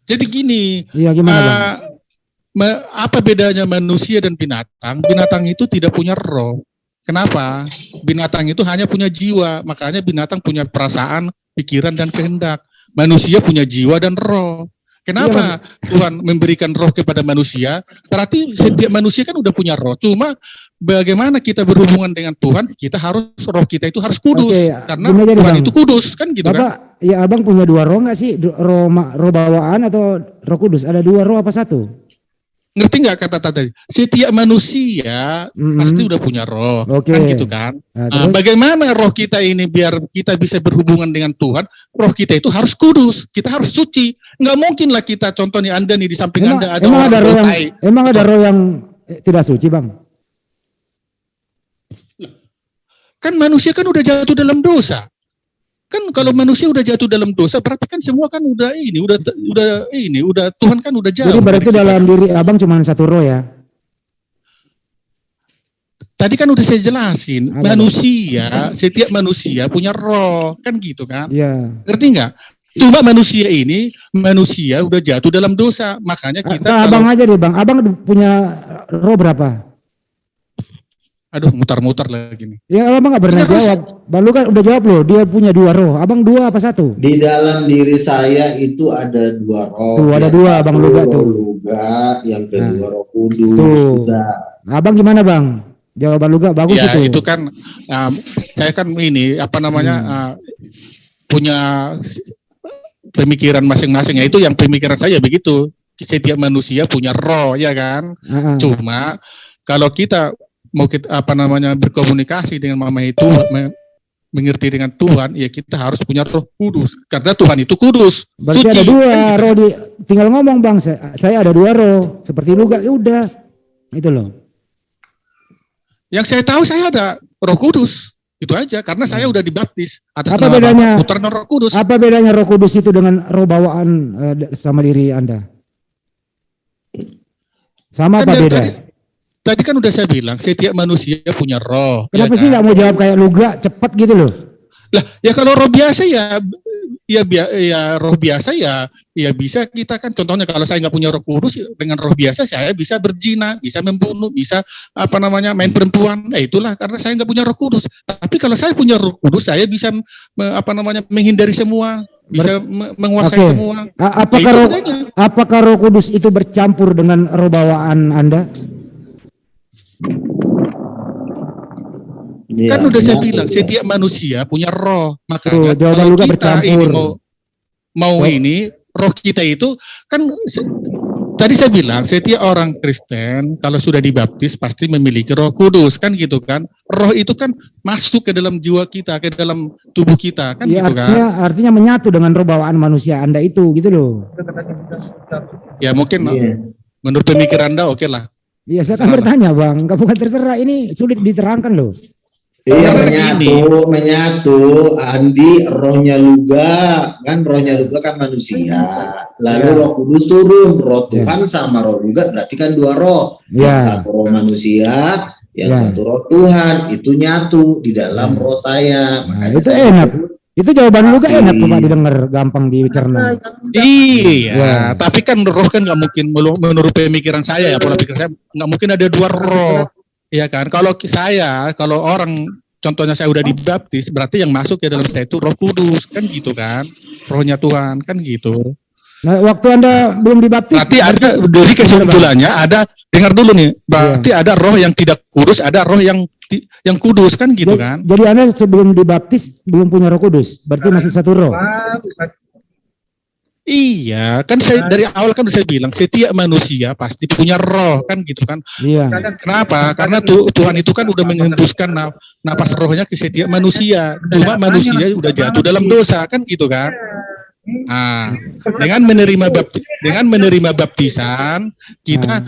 Jadi gini. Iya gimana Bang? Apa bedanya manusia dan binatang? Binatang itu tidak punya roh. Kenapa? Binatang itu hanya punya jiwa, makanya binatang punya perasaan, pikiran dan kehendak. Manusia punya jiwa dan roh. Kenapa Tuhan memberikan roh kepada manusia? Berarti setiap manusia kan udah punya roh. Cuma bagaimana kita berhubungan dengan Tuhan? Roh kita itu harus kudus. Karena Tuhan itu kudus, kan gitu kan? Ya Abang punya 2 roh nggak sih? Roh bawaan atau Roh Kudus? Ada 2 roh apa 1? Ngerti nggak kata tadi? Setiap manusia pasti udah punya roh, kan gitu kan? Bagaimana roh kita ini biar kita bisa berhubungan dengan Tuhan? Roh kita itu harus kudus, kita harus suci. Nggak mungkin lah kita, contohnya Anda nih di samping Anda ada emang ada roh yang tidak suci Bang? Kan manusia kan udah jatuh dalam dosa. Kan kalau manusia udah jatuh dalam dosa, berarti kan semua kan udah Tuhan kan udah jauh. Jadi berarti dalam diri Abang cuma 1 roh ya? Tadi kan udah saya jelasin, setiap manusia punya roh, kan gitu kan? Iya. Ngerti nggak? Cuma manusia udah jatuh dalam dosa, makanya kita. Abang aja deh Bang, Abang punya roh berapa? Aduh, mutar-mutar lagi nih. Ya Abang nggak pernah jawab. Bang lu kan udah jawab loh, dia punya 2 roh. Abang 2 apa 1? Di dalam diri saya itu ada 2 roh. Tuh ada 2 Abang Luga tuh. Yang kedua Roh Kudus. Abang gimana Bang? Jawaban Luga bagus ya, itu. Itu kan saya kan ini punya pemikiran masing-masing. Ya itu yang pemikiran saya begitu. Setiap manusia punya roh, ya kan? Cuma kalau kita mau berkomunikasi dengan Mama itu mengerti dengan Tuhan, ya kita harus punya Roh Kudus karena Tuhan itu kudus. Berarti suci. Ada 2 roh tinggal ngomong Bang, saya ada 2 roh seperti Luga, ya udah itu loh. Yang saya tahu saya ada Roh Kudus, itu aja karena saya udah dibaptis atas nama Putra dan Roh Kudus. Apa bedanya Roh Kudus itu dengan roh bawaan sama diri Anda? Sama kan apa beda? Tadi kan udah saya bilang, setiap manusia punya roh. Kenapa sih nggak mau jawab kayak Luga, cepat gitu loh? Lah, ya kalau roh biasa roh biasa ya bisa kita kan, contohnya kalau saya nggak punya Roh Kudus, dengan roh biasa saya bisa berzina, bisa membunuh, bisa main perempuan. Itulah karena saya nggak punya Roh Kudus. Tapi kalau saya punya Roh Kudus, saya bisa menghindari semua, bisa menguasai semua. Apakah Roh Kudus itu bercampur dengan roh bawaan Anda? Iya, Kan udah saya menyatu, bilang, ya. setiap manusia punya roh. Makanya Tuh, jawaban kalau Luga kita ini bercampur. mau ini, roh kita itu kan tadi saya bilang setiap orang Kristen kalau sudah dibaptis pasti memiliki Roh Kudus kan gitu kan. Roh itu kan masuk ke dalam jiwa kita, ke dalam tubuh kita kan Ya, gitu kan. artinya menyatu dengan roh bawaan manusia Anda itu gitu loh. Ya mungkin Iya. menurut pemikiran Anda oke lah. Iya, saya kan Salah. bertanya Bang, enggak bukan terserah, ini sulit diterangkan loh. Iya, Karena menyatu, Andi, rohnya Luga, kan rohnya Luga kan manusia. Lalu Ya. Roh Kudus turun, roh Tuhan sama roh Luga berarti kan dua roh. Yang Ya. satu roh manusia, yang Ya. satu roh Tuhan, itu nyatu di dalam roh saya. Nah, Makanya itu saya enak. sebut, Itu jawaban lu kan enak tuh Pak Tapi- didengar, gampang dicerna. Iya, Ya. tapi kan roh kan nggak mungkin menurut pemikiran saya ya, pola pikir saya nggak mungkin ada dua roh, ya kan? Kalau orang contohnya saya udah dibaptis, berarti yang masuk ke dalam saya itu Roh Kudus kan gitu kan, rohnya Tuhan kan gitu. Nah, waktu Anda belum dibaptis, Berarti ada dari kesimpulannya ada, dengar dulu nih, berarti ada roh yang tidak kudus, ada roh yang kudus kan gitu kan? Jadi Anda sebelum dibaptis belum punya Roh Kudus, berarti masuk satu roh. Iya, kan saya dari awal kan saya bilang setiap manusia pasti punya roh kan gitu kan. Iya. Kenapa? Karena Tuhan itu kan udah menghembuskan napas rohnya ke setiap manusia. Cuma manusia udah jatuh dalam dosa kan gitu kan. Nah, dengan menerima baptisan kita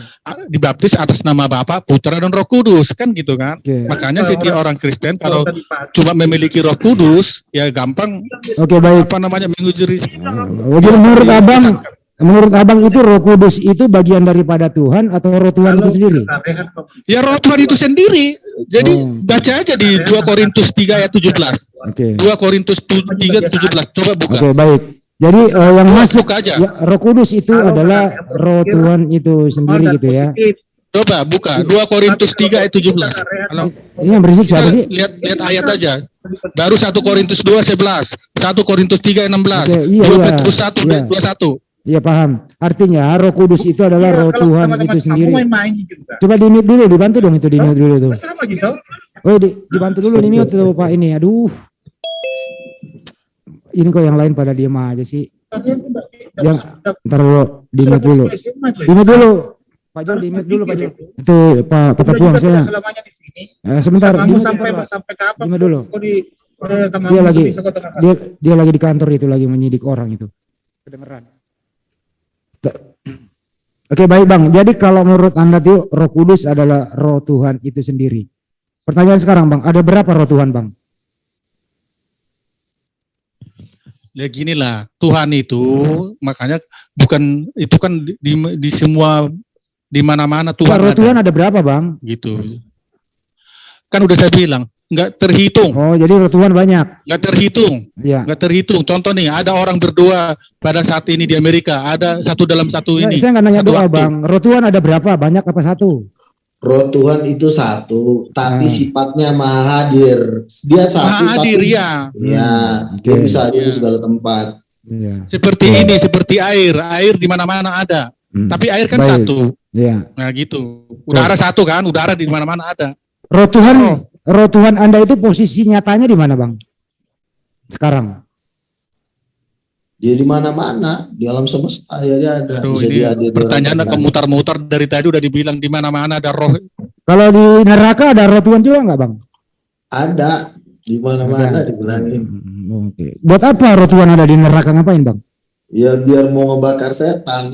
dibaptis atas nama Bapa, Putra dan Roh Kudus kan gitu kan. Oke. Makanya setiap orang Kristen kalau cuma memiliki Roh Kudus ya gampang Oke, baik. mengujuri. Jadi menurut Abang itu Roh Kudus itu bagian daripada Tuhan atau Roh Tuhan itu sendiri? Ya Roh Tuhan itu sendiri. Jadi Oh. baca aja di 2 Korintus 3 ayat 17. Oke. 2 Korintus 3 17. Coba buka. Oke, baik. Jadi yang masuk Buka aja. ya, Roh Kudus itu adalah Roh Tuhan itu sendiri gitu ya. Coba buka 2 Korintus 3 ayat 17. Kalau Ini yang berisik siapa sih? lihat ayat aja. Baru 1 Korintus 2 11, 1 Korintus 3 ayat 16, Oke, iya, 2 iya. Petrus 1 Iya. 21. Iya paham. Artinya Roh Kudus itu adalah Roh Tuhan itu sendiri. Coba di-mute dulu, dibantu dong itu di-mute dulu tuh. Sama gitu. Oh, dibantu dulu di-mute tuh Pak ini. Aduh. Ini kok yang lain pada diem aja sih. Yang ntar dulu di-mute dulu. Di-mute dulu. Pak Jol di-mute dulu Pak Jol. Itu Pak Petapuang saya. Selamanya di sini. Sebentar. Kamu di-mute sampai dulu, Pak. sampai kapan? Di-mute dulu. Kok di Dia lagi dia lagi di kantor itu lagi menyidik orang itu. Kedengeran. Oke, baik Bang. Jadi kalau menurut Anda tuh Roh Kudus adalah Roh Tuhan itu sendiri. Pertanyaan sekarang Bang, ada berapa Roh Tuhan Bang? Ya gini lah, Tuhan itu makanya bukan itu kan di semua di mana-mana Tuhan Roh ada Tuhan ada berapa Bang? gitu. Kan udah saya bilang nggak terhitung, Oh, jadi Roh Tuhan banyak. nggak terhitung. Ya. Nggak terhitung. Contoh nih, ada orang berdua pada saat ini di Amerika, ada satu dalam satu ini. Saya nggak nanya satu doa waktu. Bang. Roh Tuhan ada berapa? Banyak apa satu? roh Tuhan itu satu, tapi sifatnya maha hadir. Dia satu, Maha hadir tapi ya. ya, dia Oke. bisa hadir di Iya. segala tempat. Iya. Seperti ini, seperti air di mana-mana ada. Tapi air kan Baik. satu. Iya. Nah gitu. Udara satu kan, udara di mana-mana ada. Roh Tuhan, Roh. Roh Tuhan Anda itu posisi nyatanya di mana Bang? Sekarang. Dia di mana-mana, di alam semesta ya dia ada. Aduh, Bisa ini dia hadir di pertanyaannya orang kemutar-mutar dari tadi udah dibilang di mana-mana ada roh. Kalau di neraka ada Roh Tuhan juga nggak Bang? ada di mana-mana dibilangin. Oke. Buat apa Roh Tuhan ada di neraka ngapain Bang? Ya biar mau ngebakar setan.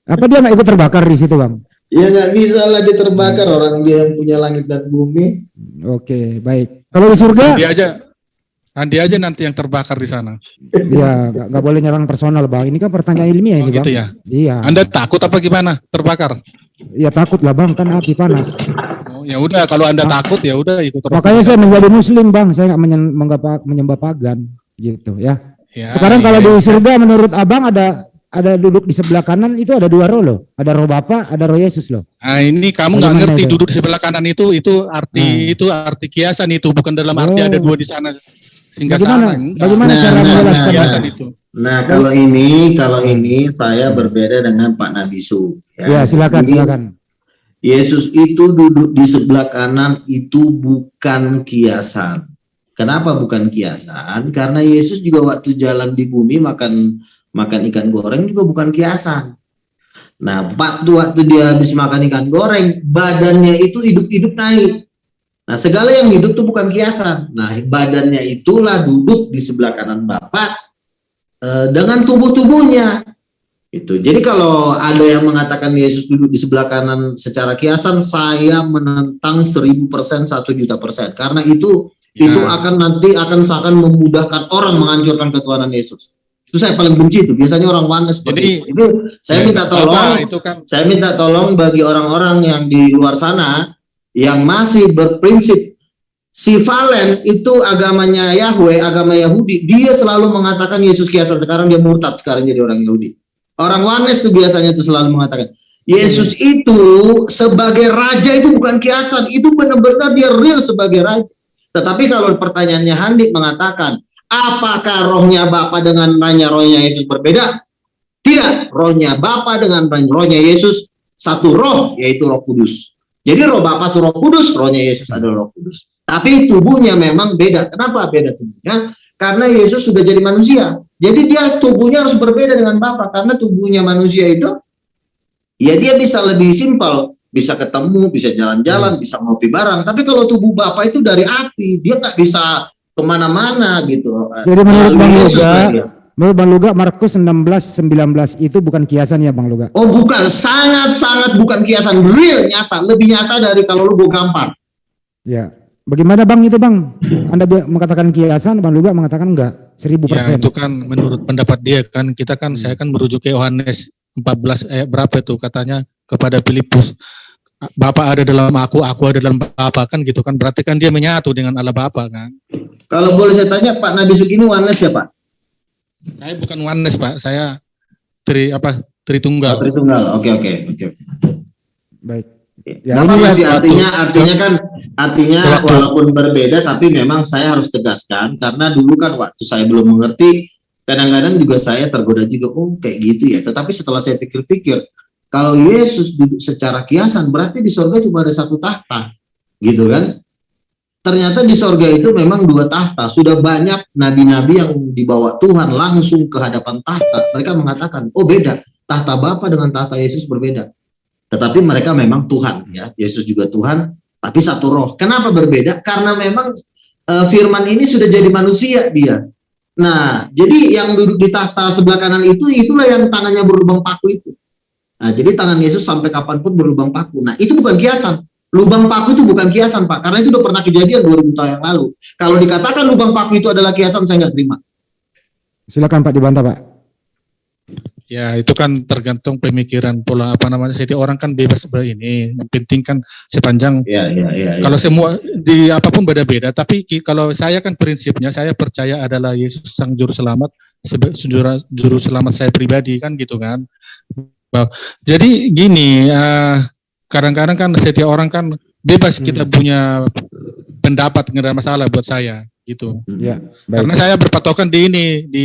Apa dia nggak ikut terbakar di situ Bang? Ya nggak bisa lah dia terbakar, orang dia yang punya langit dan bumi. Oke, baik. Kalau di surga, Andi aja nanti yang terbakar di sana. ya nggak boleh nyerang personal Bang. Ini kan pertanyaan ilmiah Oh ini gitu Bang. ya. Iya. Anda takut apa gimana? Terbakar? Ya takut lah Bang, kan api panas. Oh, ya udah kalau Anda takut ya udah ikut terbakar. Makanya saya menjadi Muslim Bang. Saya nggak menyembah pagan gitu ya. Ya, Sekarang iya, kalau di iya. surga menurut Abang ada duduk di sebelah kanan itu ada dua roh loh. Ada roh Bapa, ada roh Yesus loh. Nah ini kamu nggak Bagaimana ngerti itu? duduk di sebelah kanan itu arti kiasan itu bukan dalam arti Oh. ada dua di sana singgah Bagaimana? sana. Enggak. Bagaimana cara menjelaskan? Kiasan itu. Nah kalau ini saya berbeda dengan Pak Nabi Su. Ya silakan Jadi, silakan. Yesus itu duduk di sebelah kanan itu bukan kiasan. Kenapa bukan kiasan? Karena Yesus juga waktu jalan di bumi makan ikan goreng juga bukan kiasan. Nah, waktu dia habis makan ikan goreng, badannya itu hidup-hidup naik. Nah, segala yang hidup itu bukan kiasan. Nah, badannya itulah duduk di sebelah kanan Bapa dengan tubuh-tubuhnya. Itu. Jadi kalau ada yang mengatakan Yesus duduk di sebelah kanan secara kiasan, saya menentang 1000%, 1.000.000%. Karena itu akan seakan memudahkan orang menghancurkan ketuhanan Yesus. Itu saya paling benci itu. Biasanya orang oneness seperti itu. Saya minta tolong. Saya minta tolong bagi orang-orang yang di luar sana yang masih berprinsip si Valen itu agamanya Yahweh, agama Yahudi. Dia selalu mengatakan Yesus kiasan. Sekarang dia murtad, sekarang jadi orang Yahudi. Orang oneness itu biasanya itu selalu mengatakan Yesus itu sebagai raja itu bukan kiasan, itu benar-benar dia real sebagai raja. Tetapi kalau pertanyaannya Handik mengatakan, apakah rohnya Bapa dengan rohnya Yesus berbeda? Tidak, rohnya Bapa dengan rohnya Yesus satu roh, yaitu Roh Kudus. Jadi roh Bapa itu Roh Kudus, rohnya Yesus adalah Roh Kudus. Tapi tubuhnya memang beda. Kenapa beda tubuhnya? Karena Yesus sudah jadi manusia. Jadi dia tubuhnya harus berbeda dengan Bapa. Karena tubuhnya manusia itu, ya dia bisa lebih simpel. Bisa ketemu, bisa jalan-jalan, bisa ngopi bareng. Tapi kalau tubuh Bapa itu dari api. Dia nggak bisa kemana-mana gitu. Jadi menurut Bang Luga, Markus 16:19 itu bukan kiasan ya Bang Luga? Oh bukan, sangat-sangat bukan kiasan. Real, nyata. Lebih nyata dari kalau lu gampang. Ya. Bagaimana Bang itu Bang? Anda mengatakan kiasan, Bang Luga mengatakan enggak, 1000%. Ya, itu kan menurut pendapat dia kan, kita kan, saya kan merujuk ke Yohanes 14 ayat berapa itu, katanya kepada Filipus, Bapa ada dalam aku ada dalam Bapa, kan gitu kan, berarti kan dia menyatu dengan Allah Bapa kan. Kalau boleh saya tanya, Pak Nabi Sukini oneness ya Pak? Saya bukan oneness Pak, saya Tritunggal. Tritunggal, oke. Baik. Ya, artinya walaupun berbeda tapi memang saya harus tegaskan karena dulu kan waktu saya belum mengerti kadang-kadang juga saya tergoda juga kayak gitu ya, tetapi setelah saya pikir-pikir kalau Yesus duduk secara kiasan berarti di sorga cuma ada satu tahta gitu kan. Ternyata di sorga itu memang 2 tahta. Sudah banyak nabi-nabi yang dibawa Tuhan langsung ke hadapan tahta, mereka mengatakan beda, tahta Bapa dengan tahta Yesus berbeda. Tetapi mereka memang Tuhan ya, Yesus juga Tuhan, tapi satu roh. Kenapa berbeda? Karena memang firman ini sudah jadi manusia dia. Nah, jadi yang duduk di tahta sebelah kanan itulah yang tangannya berlubang paku itu. Nah, jadi tangan Yesus sampai kapanpun berlubang paku. Nah, itu bukan kiasan. Lubang paku itu bukan kiasan, Pak, karena itu udah pernah kejadian 2000 tahun yang lalu. Kalau dikatakan lubang paku itu adalah kiasan, saya nggak terima. Silakan Pak, dibantah Pak. Ya itu kan tergantung pemikiran pola setiap orang kan bebas seperti ini. Yang penting kan sepanjang kalau semua di apapun beda-beda. Tapi kalau saya kan prinsipnya saya percaya adalah Yesus sang juru selamat, juru selamat saya pribadi kan gitu kan. Jadi gini, kadang-kadang kan setiap orang kan bebas kita punya pendapat, nggak ada masalah buat saya. Gitu. Ya, karena saya berpatokan di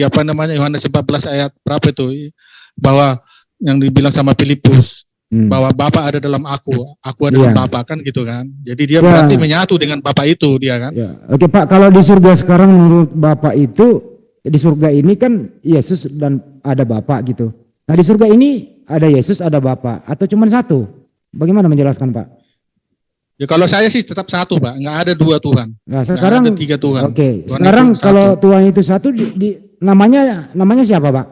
Yohanes 14 ayat berapa itu, bahwa yang dibilang sama Filipus bahwa Bapa ada dalam aku ada dalam Bapa kan gitu kan. Jadi dia berarti menyatu dengan Bapa itu dia kan. Ya. Oke Pak, kalau di surga sekarang menurut Bapak itu di surga ini kan Yesus dan ada Bapa gitu. Nah di surga ini ada Yesus ada Bapa atau cuma satu? Bagaimana menjelaskan Pak? Ya kalau saya sih tetap satu Pak, nggak ada 2 Tuhan. Nah sekarang ada 3 Tuhan. Oke, Tuhan sekarang kalau Tuhan itu satu, namanya siapa Pak?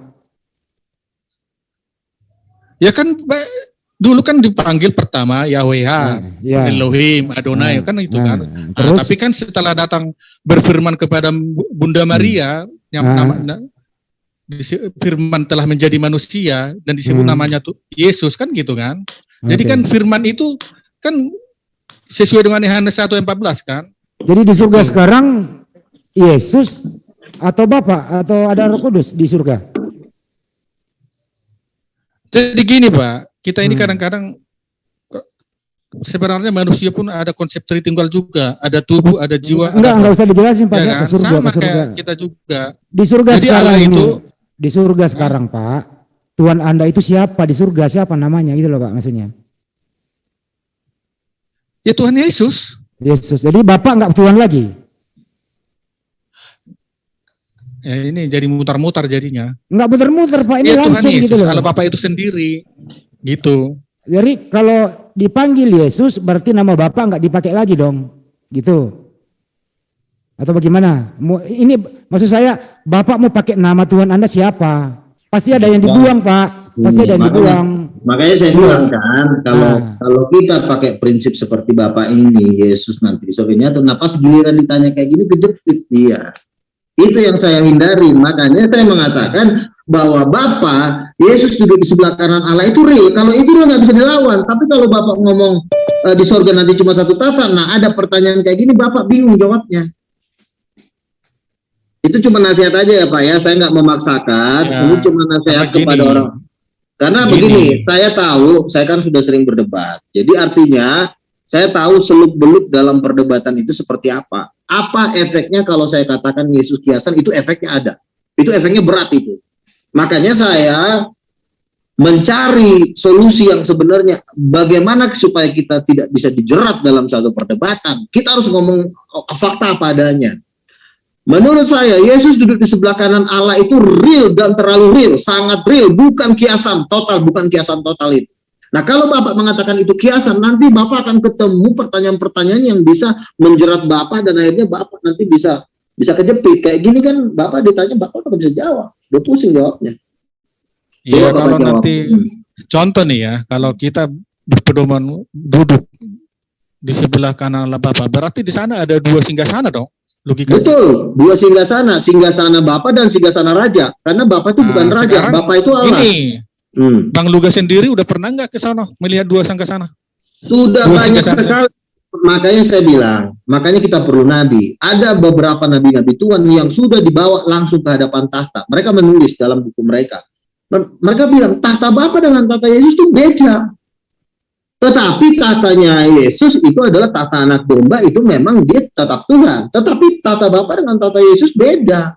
Ya kan dulu kan dipanggil pertama Yahweh, Elohim, Adonai kan itu kan. Tapi kan setelah datang berfirman kepada Bunda Maria yang firman telah menjadi manusia dan disebut namanya tuh Yesus kan gitu kan. Jadi kan firman itu kan sesuai dengan Yohanes 1:14 kan. Jadi di surga sekarang Yesus atau Bapa atau ada Roh Kudus di surga? Jadi gini Pak, kita ini kadang-kadang sebenarnya manusia pun ada konsep Tritunggal juga, ada tubuh, ada jiwa. Enggak usah dijelasin Pak, ya kan? ke surga, sama ke surga. Kayak kita juga. Di surga jadi sekarang Allah itu, di surga sekarang Pak, Tuhan Anda itu siapa di surga, siapa namanya gitu loh Pak maksudnya. Ya Tuhan Yesus. Yesus. Jadi Bapak nggak Tuhan lagi. Ya ini jadi mutar-mutar jadinya. Nggak muter-muter Pak, ini Ya Tuhan langsung Yesus, gitu loh. Allah Bapa itu sendiri. Gitu. Jadi kalau dipanggil Yesus berarti nama Bapak nggak dipakai lagi dong. Gitu. Atau bagaimana? Ini maksud saya, Bapak mau pakai nama Tuhan Anda siapa? Pasti ada yang dibuang Pak. Pasti ada yang dibuang. Makanya saya bilang kan, kalau kita pakai prinsip seperti Bapak ini, Yesus nanti di sorenya, atau pas giliran ditanya kayak gini, kejepit dia. Itu yang saya hindari. Makanya saya mengatakan bahwa Bapa, Yesus duduk di sebelah kanan Allah itu real. Kalau itu nggak bisa dilawan. Tapi kalau Bapak ngomong di sorga nanti cuma satu tata, nah ada pertanyaan kayak gini, Bapak bingung jawabnya. Itu cuma nasihat aja ya Pak ya. Saya nggak memaksakan. Ya, ini cuma nasihat kepada orang. Karena begini, saya tahu, saya kan sudah sering berdebat. Jadi artinya saya tahu seluk-beluk dalam perdebatan itu seperti apa. Apa efeknya kalau saya katakan Yesus kiasan, itu efeknya ada. Itu efeknya berat itu. Makanya saya mencari solusi yang sebenarnya bagaimana supaya kita tidak bisa dijerat dalam satu perdebatan. Kita harus ngomong fakta apa adanya. Menurut saya, Yesus duduk di sebelah kanan Allah itu real dan terlalu real, sangat real, bukan kiasan total itu. Nah, kalau Bapak mengatakan itu kiasan, nanti Bapak akan ketemu pertanyaan-pertanyaan yang bisa menjerat Bapak dan akhirnya Bapak nanti bisa kejepit. Kayak gini kan, Bapak ditanya, Bapak nggak bisa jawab, udah pusing jawabnya. Iya, kalau nanti contoh nih ya, kalau kita berpedoman duduk di sebelah kanan Allah Bapa, berarti di sana ada dua singgasana dong. Logika. Betul, dua singgasana Bapa dan singgasana Raja. Karena Bapa itu bukan Raja, Bapa itu Allah. Ini, Bang Luga sendiri udah pernah nggak ke sana melihat dua singgasana? Sudah banyak sekali. Makanya saya bilang, makanya kita perlu nabi. Ada beberapa nabi-nabi Tuhan yang sudah dibawa langsung ke hadapan tahta. Mereka menulis dalam buku mereka. Mereka bilang, tahta Bapa dengan tahta Yesus itu beda. Tetapi tahtanya Yesus itu adalah tahta anak domba, itu memang dia tetap Tuhan. Tetapi tahta Bapa dengan tahta Yesus beda.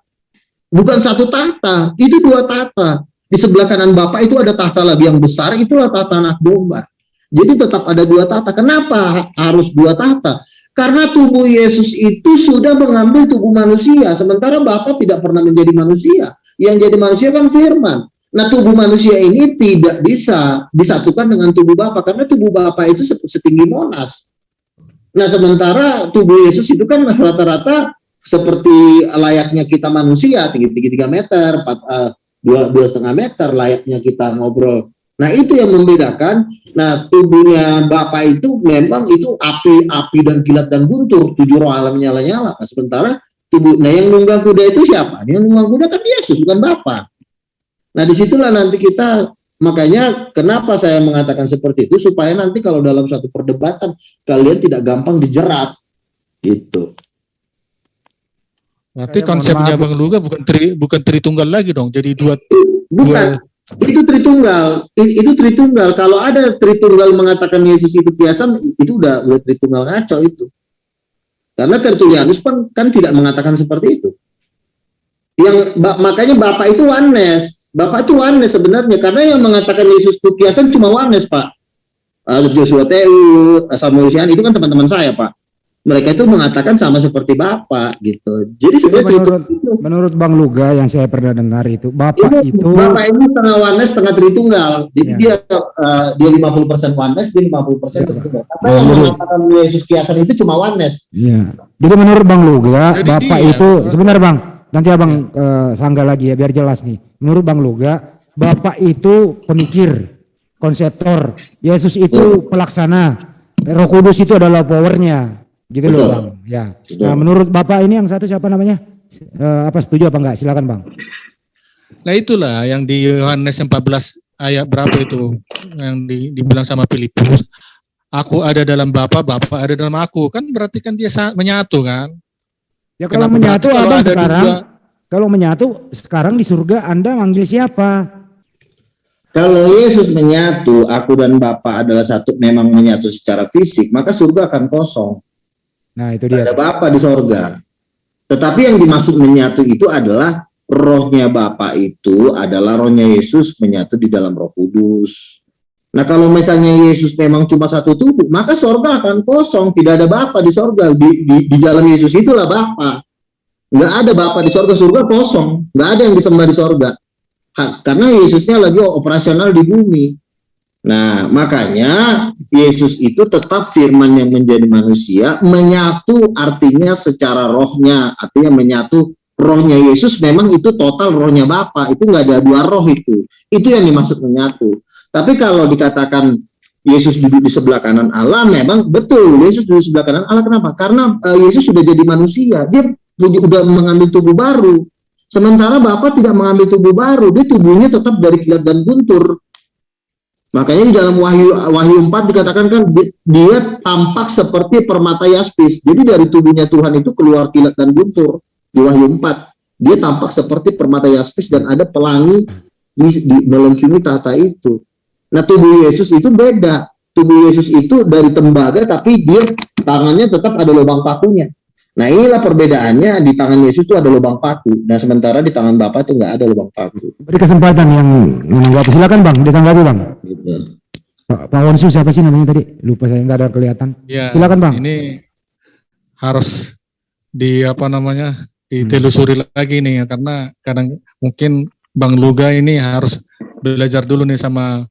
Bukan satu tahta, itu dua tahta. Di sebelah kanan Bapa itu ada tahta lagi yang besar, itulah tahta anak domba. Jadi tetap ada dua tahta. Kenapa harus dua tahta? Karena tubuh Yesus itu sudah mengambil tubuh manusia, sementara Bapa tidak pernah menjadi manusia. Yang jadi manusia kan firman. Nah, tubuh manusia ini tidak bisa disatukan dengan tubuh Bapa karena tubuh Bapa itu setinggi Monas. Nah, sementara tubuh Yesus itu kan rata-rata seperti layaknya kita manusia, tinggi 3 meter, 2,5 meter, layaknya kita ngobrol. Nah, itu yang membedakan. Nah, tubuhnya Bapa itu memang itu api dan kilat dan guntur, 7 roh alam nyala-nyala. Nah, sementara nah yang nunggang kuda itu siapa? Yang nunggang kuda kan Yesus, bukan Bapa. Nah, disitulah nanti kita, makanya kenapa saya mengatakan seperti itu, supaya nanti kalau dalam satu perdebatan, kalian tidak gampang dijerat, gitu. Berarti konsepnya Bang Luga bukan Tritunggal lagi dong, jadi Bukan, itu Tritunggal. Kalau ada Tritunggal mengatakan Yesus itu kiasan, itu udah Tritunggal ngaco itu. Karena Tertullianus kan tidak mengatakan seperti itu. Makanya Bapak itu oneness. Bapak itu oneness sebenarnya, karena yang mengatakan Yesus itu kiasan cuma oneness, Pak. Joshua Teu, Samuel Sian, itu kan teman-teman saya, Pak. Mereka itu mengatakan sama seperti Bapak, gitu. Jadi sebenarnya menurut Bang Luga yang saya pernah dengar itu, Bapak ini setengah oneness, setengah Tritunggal. Jadi dia 50% oneness, dia 50% Tritunggal. Karena yang mengatakan Yesus kiasan itu cuma oneness. Iya. Jadi menurut Bang Luga, Bapak itu sebentar Bang. Nanti Abang sanggah lagi ya biar jelas nih. Menurut Bang Luga, Bapak itu pemikir, konseptor, Yesus itu pelaksana, Roh Kudus itu adalah powernya, gitu loh Bang. Ya. Nah, menurut Bapak ini yang satu siapa namanya? Setuju apa enggak? Silakan Bang. Nah, itulah yang di Yohanes 14 ayat berapa itu yang dibilang sama Filipus, aku ada dalam Bapa, Bapa ada dalam aku. Kan berarti kan dia menyatu kan? Ya kalau menyatu Abang sekarang, kalau menyatu sekarang di surga Anda manggil siapa? Kalau Yesus menyatu, aku dan Bapa adalah satu, memang menyatu secara fisik, maka surga akan kosong. Nah, itu dia. Ada Bapa di surga. Tetapi yang dimaksud menyatu itu adalah rohnya Bapa itu adalah rohnya Yesus menyatu di dalam Roh Kudus. Nah kalau misalnya Yesus memang cuma satu tubuh, maka sorga akan kosong, tidak ada Bapa di sorga. Di dalam Yesus itulah Bapa. Nggak ada Bapa di sorga, surga kosong, nggak ada yang disembah di sorga. Karena Yesusnya lagi operasional di bumi. Nah makanya Yesus itu tetap firman yang menjadi manusia, menyatu artinya secara rohnya, artinya menyatu. Rohnya Yesus memang itu total rohnya Bapa, itu nggak ada dua roh itu yang dimaksud menyatu. Tapi kalau dikatakan Yesus duduk di sebelah kanan Allah, memang betul Yesus duduk di sebelah kanan Allah. Kenapa? Karena Yesus sudah jadi manusia, dia sudah mengambil tubuh baru. Sementara Bapa tidak mengambil tubuh baru, dia tubuhnya tetap dari kilat dan guntur. Makanya di dalam Wahyu 4 dikatakan kan dia tampak seperti permata yaspis. Jadi dari tubuhnya Tuhan itu keluar kilat dan guntur. Di Wahyu 4 dia tampak seperti permata yaspis dan ada pelangi di melengkungi tahta itu. Nah tubuh Yesus itu beda. Tubuh Yesus itu dari tembaga tapi dia tangannya tetap ada lubang pakunya. Nah inilah perbedaannya, di tangan Yesus itu ada lubang paku. Dan sementara di tangan Bapa itu nggak ada lubang paku. Beri kesempatan yang menanggapi. Silakan Bang, ditanggapi Bang. Gitu. Pak Wonsu siapa sih namanya tadi? Lupa saya, nggak ada kelihatan. Ya, Silakan Bang. ini harus ditelusuri lagi nih ya, karena kadang mungkin Bang Luga ini harus belajar dulu nih sama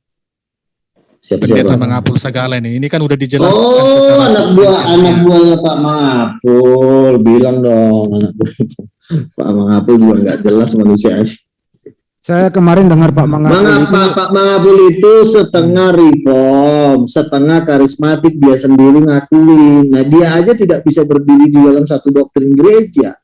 pendeta Mangapul Sagala ini. Ini kan udah dijelaskan. Oh, anak buahnya Pak Mangapul, bilang dong anak buah Pak Mangapul juga nggak jelas manusia. Saya kemarin dengar Pak Mangapul. Pak Mangapul itu setengah reform, setengah karismatik, dia sendiri ngakui. Nah dia aja tidak bisa berdiri di dalam satu doktrin gereja.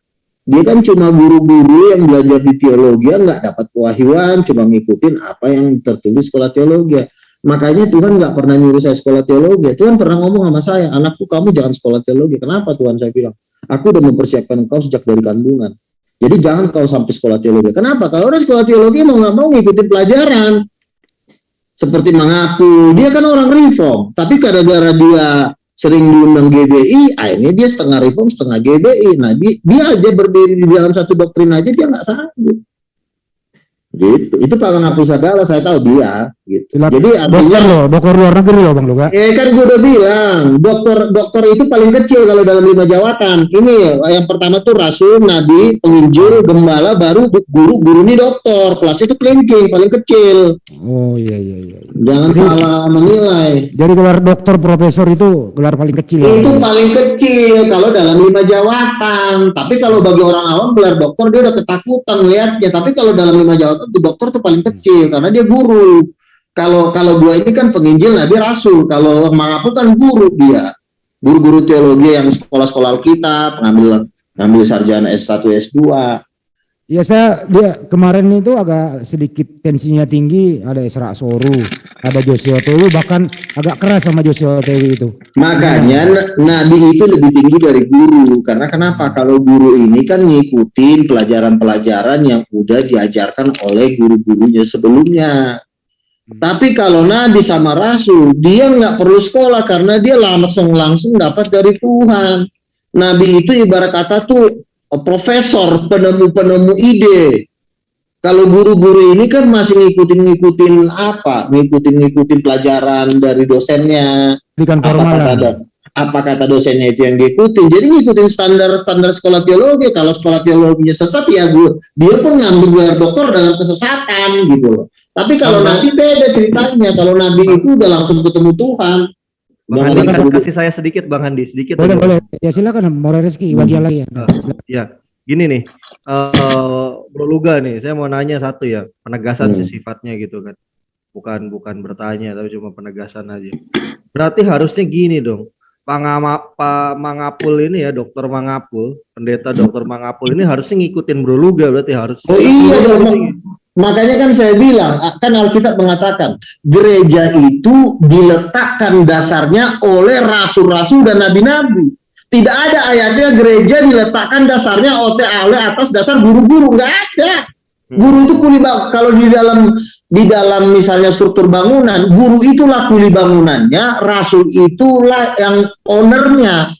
Dia kan cuma guru-guru yang belajar di teologi, nggak dapat kewahyuan, cuma ngikutin apa yang tertulis sekolah teologi. Makanya Tuhan nggak pernah nyuruh saya sekolah teologi. Tuhan pernah ngomong sama saya, anakku kamu jangan sekolah teologi. Kenapa Tuhan? Saya bilang, aku udah mempersiapkan engkau sejak dari kandungan. Jadi jangan kau sampai sekolah teologi. Kenapa? Kalau orang sekolah teologi mau nggak mau ngikutin pelajaran. Seperti Mangapul, dia kan orang reform. Tapi gara-gara dia sering diundang GBI, akhirnya dia setengah reform, setengah GBI. Nah, dia aja berdiri di dalam satu doktrin aja dia nggak sanggup. Gitu. Itu Pak Mangapul Sagala, saya tahu dia. Gitu. Jadi artinya dokter luar negeri loh Bang Luga. Kan gue udah bilang, dokter itu paling kecil kalau dalam 5 jawatan. Ini yang pertama tuh rasul, nabi, penginjil, gembala, baru guru ini dokter. Kelas itu kelingking, paling kecil. Oh iya. Jangan salah menilai. Jadi gelar dokter profesor itu gelar paling kecil. Itu paling kecil kalau dalam 5 jawatan. Tapi kalau bagi orang awam gelar dokter dia udah ketakutan lihatnya. Tapi kalau dalam 5 jawatan itu dokter tuh paling kecil karena dia guru. Kalau gua ini kan penginjil, nabi, rasul. Kalau Mangapul kan guru dia. Guru-guru teologi yang sekolah-sekolah Alkitab, ngambil sarjana S1, S2. Ya dia kemarin itu agak sedikit tensinya tinggi, ada Esra Soru, ada Joshua Tewi, bahkan agak keras sama Joshua Tewi itu. Makanya nabi itu lebih tinggi dari guru. Karena kenapa? Kalau guru ini kan ngikutin pelajaran-pelajaran yang udah diajarkan oleh guru-gurunya sebelumnya. Tapi kalau nabi sama rasul, dia nggak perlu sekolah karena dia langsung dapat dari Tuhan. Nabi itu ibarat kata tuh profesor, penemu ide. Kalau guru-guru ini kan masih ngikutin pelajaran dari dosennya. Apa kata dosennya itu yang diikutin. Jadi ngikutin standar sekolah teologi. Kalau sekolah teologinya sesat ya dia pun ngambil gelar doktor dalam kesesatan gitu loh. Tapi kalau nabi beda ceritanya. Kalau nabi itu udah langsung ketemu Tuhan. Bang Andi, kasih saya sedikit Bang Andi, sedikit. Boleh. Ya silakan, mau rezeki bagian lagi ya. Ya, gini nih, Bro Luga nih, saya mau nanya satu ya, penegasan sih sifatnya gitu kan, bukan bertanya, tapi cuma penegasan aja. Berarti harusnya gini dong, Pak Mangapul ini ya, Dokter Mangapul, pendeta Dokter Mangapul ini harusnya ngikutin Bro Luga, berarti harus. Oh iya dong. Makanya kan saya bilang, kan Alkitab mengatakan gereja itu diletakkan dasarnya oleh rasul-rasul dan nabi-nabi. Tidak ada ayatnya gereja diletakkan dasarnya oleh atas dasar guru-guru, nggak ada. Guru itu kuli kalau di dalam misalnya struktur bangunan, guru itulah kuli bangunannya, rasul itulah yang ownernya,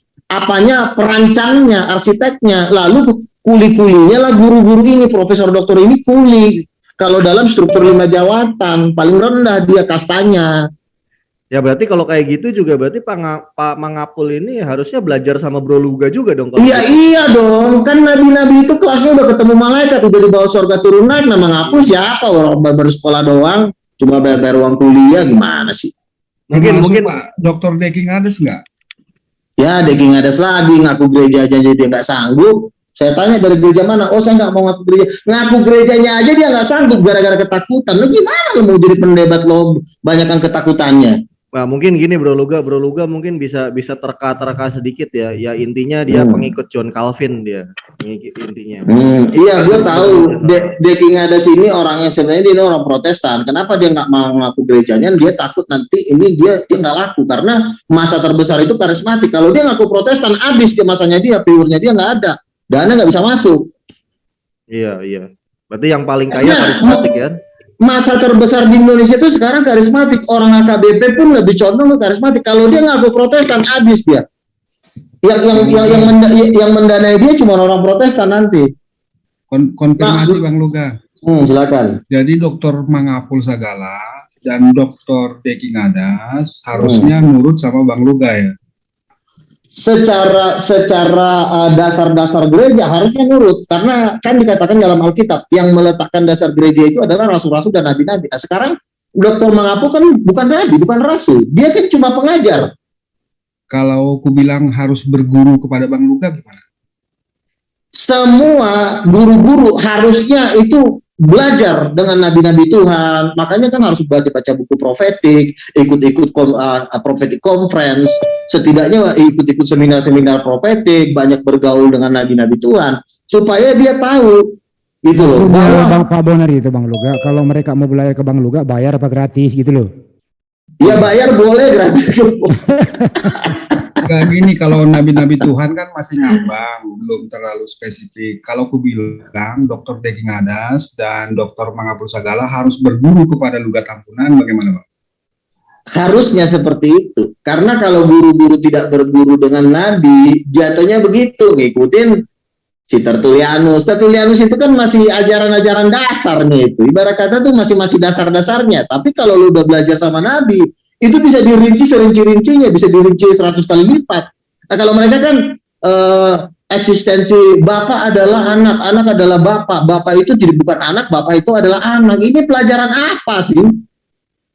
perancangnya, arsiteknya, lalu kuli-kulinya lah guru-guru ini, profesor doktor ini kuli. Kalau dalam struktur 5 jawatan, paling rendah dia kastanya. Ya berarti kalau kayak gitu juga berarti Pak Mangapul ini harusnya belajar sama Bro Luga juga dong kalau Iya gitu. iya dong, kan nabi-nabi itu kelasnya udah ketemu malaikat, udah dibawa surga turun naik. Nama ngapus siapa? Orang baru sekolah doang, cuma bayar uang kuliah, gimana sih? Mungkin Pak Dokter Deking Ades nggak? Ya, Deking Ades lagi ngaku gereja aja dia nggak sanggup. Saya tanya dari gereja mana? Oh, saya nggak mau ngaku gereja. Ngaku gerejanya aja dia nggak sanggup gara-gara ketakutan. Lo gimana lo mau jadi pendebat lo banyakkan ketakutannya? Nah, mungkin gini Bro Luga mungkin bisa terka sedikit ya. Ya intinya dia pengikut John Calvin dia. Intinya. Iya, gue tahu. Deking Ades ini orangnya sebenarnya dia orang Protestan. Kenapa dia nggak mau ngaku gerejanya? Dia takut nanti ini dia nggak laku karena masa terbesar itu karismatik. Kalau dia ngaku Protestan, habis dia masanya dia, viewernya dia nggak ada, dana nggak bisa masuk. Iya. Berarti yang paling kaya karismatik kan? Masa terbesar di Indonesia itu sekarang karismatik. Orang HKBP pun lebih condong ke karismatik. Kalau dia ngaku Protestan, habis dia. Yang mendanai dia cuma orang Protestan nanti. Konfirmasi Bang Luga. Silakan. Jadi Dr. Mangapul Sagala dan Dr. Deking Ades harusnya nurut sama Bang Luga ya. Secara dasar-dasar gereja harusnya nurut, karena kan dikatakan dalam Alkitab yang meletakkan dasar gereja itu adalah rasul-rasul dan nabi-nabi. Nah, sekarang Dr. Mangapul kan bukan nabi, bukan rasul, dia kan cuma pengajar. Kalau aku bilang harus berguru kepada Bang Luga gimana? Semua guru-guru harusnya itu belajar dengan nabi-nabi Tuhan. Makanya kan harus baca buku profetik, ikut-ikut prophetic conference, setidaknya ikut-ikut seminar-seminar profetik, banyak bergaul dengan nabi-nabi Tuhan supaya dia tahu gitu loh. Bang Pak Bonar itu Bang Luga, kalau mereka mau belajar ke Bang Luga bayar apa gratis gitu loh. Ya bayar boleh, gratis. Kayak gini, kalau nabi-nabi Tuhan kan masih ngambang, belum terlalu spesifik. Kalau aku bilang Dr. Deking Ades dan Dr. Mangapul Sagala harus berguru kepada Luga Tampunan, bagaimana Bang? Harusnya seperti itu. Karena kalau guru-guru tidak berguru dengan nabi, jatuhnya begitu, ngikutin si Tertullianus. Tertullianus itu kan masih ajaran-ajaran dasar nih itu. Ibarat kata tuh masih dasar-dasarnya. Tapi kalau lu udah belajar sama nabi, itu bisa dirinci serinci-rincinya, bisa dirinci 100 kali lipat. Nah, kalau mereka kan eksistensi Bapak adalah anak, anak adalah Bapak, Bapak itu jadi bukan anak, Bapak itu adalah anak. Ini pelajaran apa sih?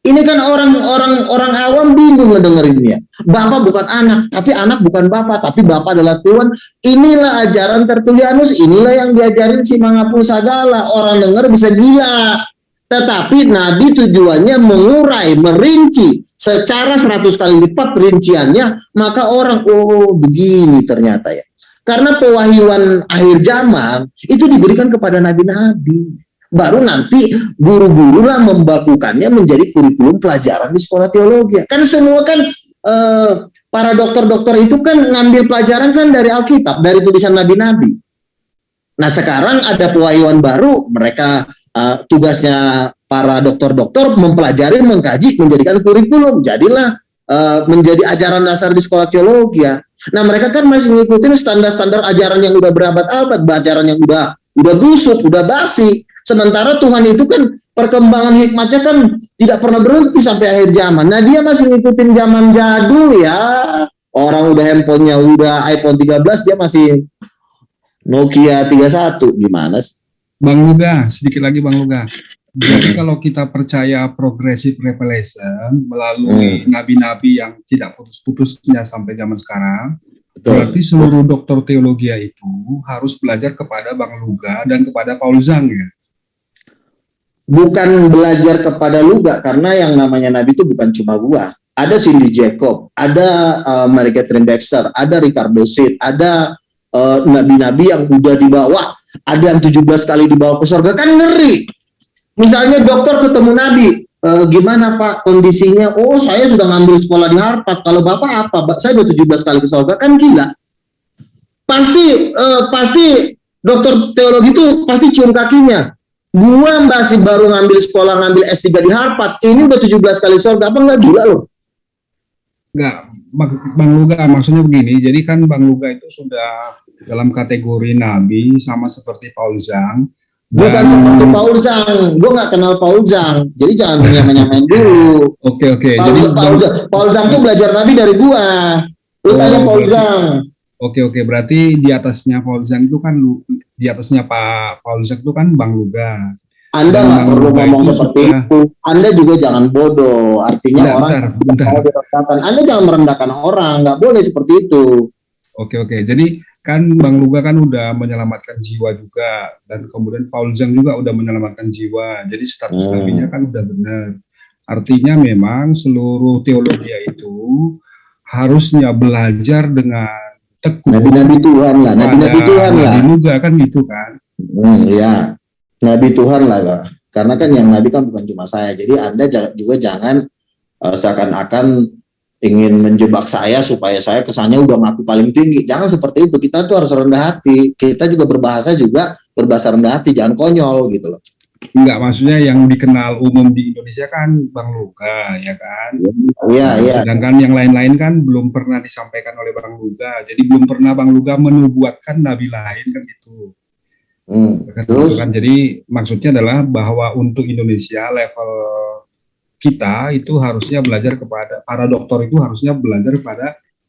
Ini kan orang awam bingung ngedengerinnya. Bapak bukan anak, tapi anak bukan Bapak, tapi Bapak adalah Tuhan. Inilah ajaran Tertullianus, inilah yang diajarin si Mangapul Sagala. Orang denger bisa gila. Tetapi Nabi tujuannya mengurai, merinci secara 100 kali lipat rinciannya, maka orang, oh begini ternyata ya. Karena pewahyuan akhir zaman itu diberikan kepada nabi-nabi. Baru nanti guru-guru lah membakukannya menjadi kurikulum pelajaran di sekolah teologi. Kan semua kan para dokter-dokter itu kan ngambil pelajaran kan dari Alkitab, dari tulisan nabi-nabi. Nah sekarang ada pewahyuan baru, mereka tugasnya para dokter-dokter mempelajari, mengkaji, menjadikan kurikulum. Jadilah menjadi ajaran dasar di sekolah teologi ya. Nah mereka kan masih ngikutin standar-standar ajaran yang udah berabad-abad, ajaran yang udah busuk, udah basi. Sementara Tuhan itu kan perkembangan hikmatnya kan tidak pernah berhenti sampai akhir zaman. Nah dia masih ngikutin zaman jadul ya. Orang udah handphonenya udah iPhone 13, dia masih Nokia 31. Gimana sih? Bang Luga, sedikit lagi Bang Luga. Jadi kalau kita percaya progressive revelation melalui nabi-nabi yang tidak putus-putusnya sampai zaman sekarang, berarti seluruh dokter teologi itu harus belajar kepada Bang Luga dan kepada Paul Zhang ya? Bukan belajar kepada Luga, karena yang namanya nabi itu bukan cuma gua. Ada Cindy Jacob, ada Mary Catherine Baxter, ada Ricardo Sid, ada nabi-nabi yang udah dibawa, ada yang 17 kali dibawa ke surga, kan ngeri. Misalnya dokter ketemu nabi, gimana Pak kondisinya? Oh saya sudah ngambil sekolah di Harvard. Kalau Bapak apa? Saya udah 17 kali ke surga, kan gila. Pasti dokter teologi itu pasti cium kakinya. Gua masih baru ngambil S3 di Harvard, ini udah 17 kali surga, apa enggak gila loh? Enggak, Bang Luga maksudnya begini, jadi kan Bang Luga itu sudah dalam kategori nabi sama seperti Paul Zhang, Bukan seperti Paul Zhang. Gue nggak kenal Paul Zhang. Jadi jangan nyamain dulu. Oke. Paul Zhang tuh belajar Nabi dari gua. Lu tanya Paul Zhang. Oke. Berarti di atasnya Paul Zhang itu kan di atasnya Pak Paul Zhang itu kan Bang Luga. Anda nggak perlu ngomong seperti itu. Anda juga jangan bodoh. Artinya bentar. Anda jangan merendahkan orang. Nggak boleh seperti itu. Oke. Jadi kan Bang Luga kan udah menyelamatkan jiwa juga, dan kemudian Paul Zhang juga udah menyelamatkan jiwa. Jadi status nabinya kan udah benar. Artinya memang seluruh teologi itu harusnya belajar dengan tekun. Nabi Tuhan lah. Nabi Luga kan gitu kan. Iya. Nabi Tuhan lah, Pak. Karena kan yang Nabi kan bukan cuma saya. Jadi Anda juga jangan seakan-akan ingin menjebak saya supaya saya kesannya udah ngaku paling tinggi. Jangan seperti itu. Kita tuh harus rendah hati. Kita juga berbahasa rendah hati. Jangan konyol gitu loh. Enggak, maksudnya yang dikenal umum di Indonesia kan Bang Luga, ya kan? Iya. Sedangkan yang lain-lain kan belum pernah disampaikan oleh Bang Luga. Jadi belum pernah Bang Luga menubuatkan nabi lain kan gitu. Terus kan, jadi maksudnya adalah bahwa untuk Indonesia level kita itu harusnya belajar kepada para dokter, itu harusnya belajar kepada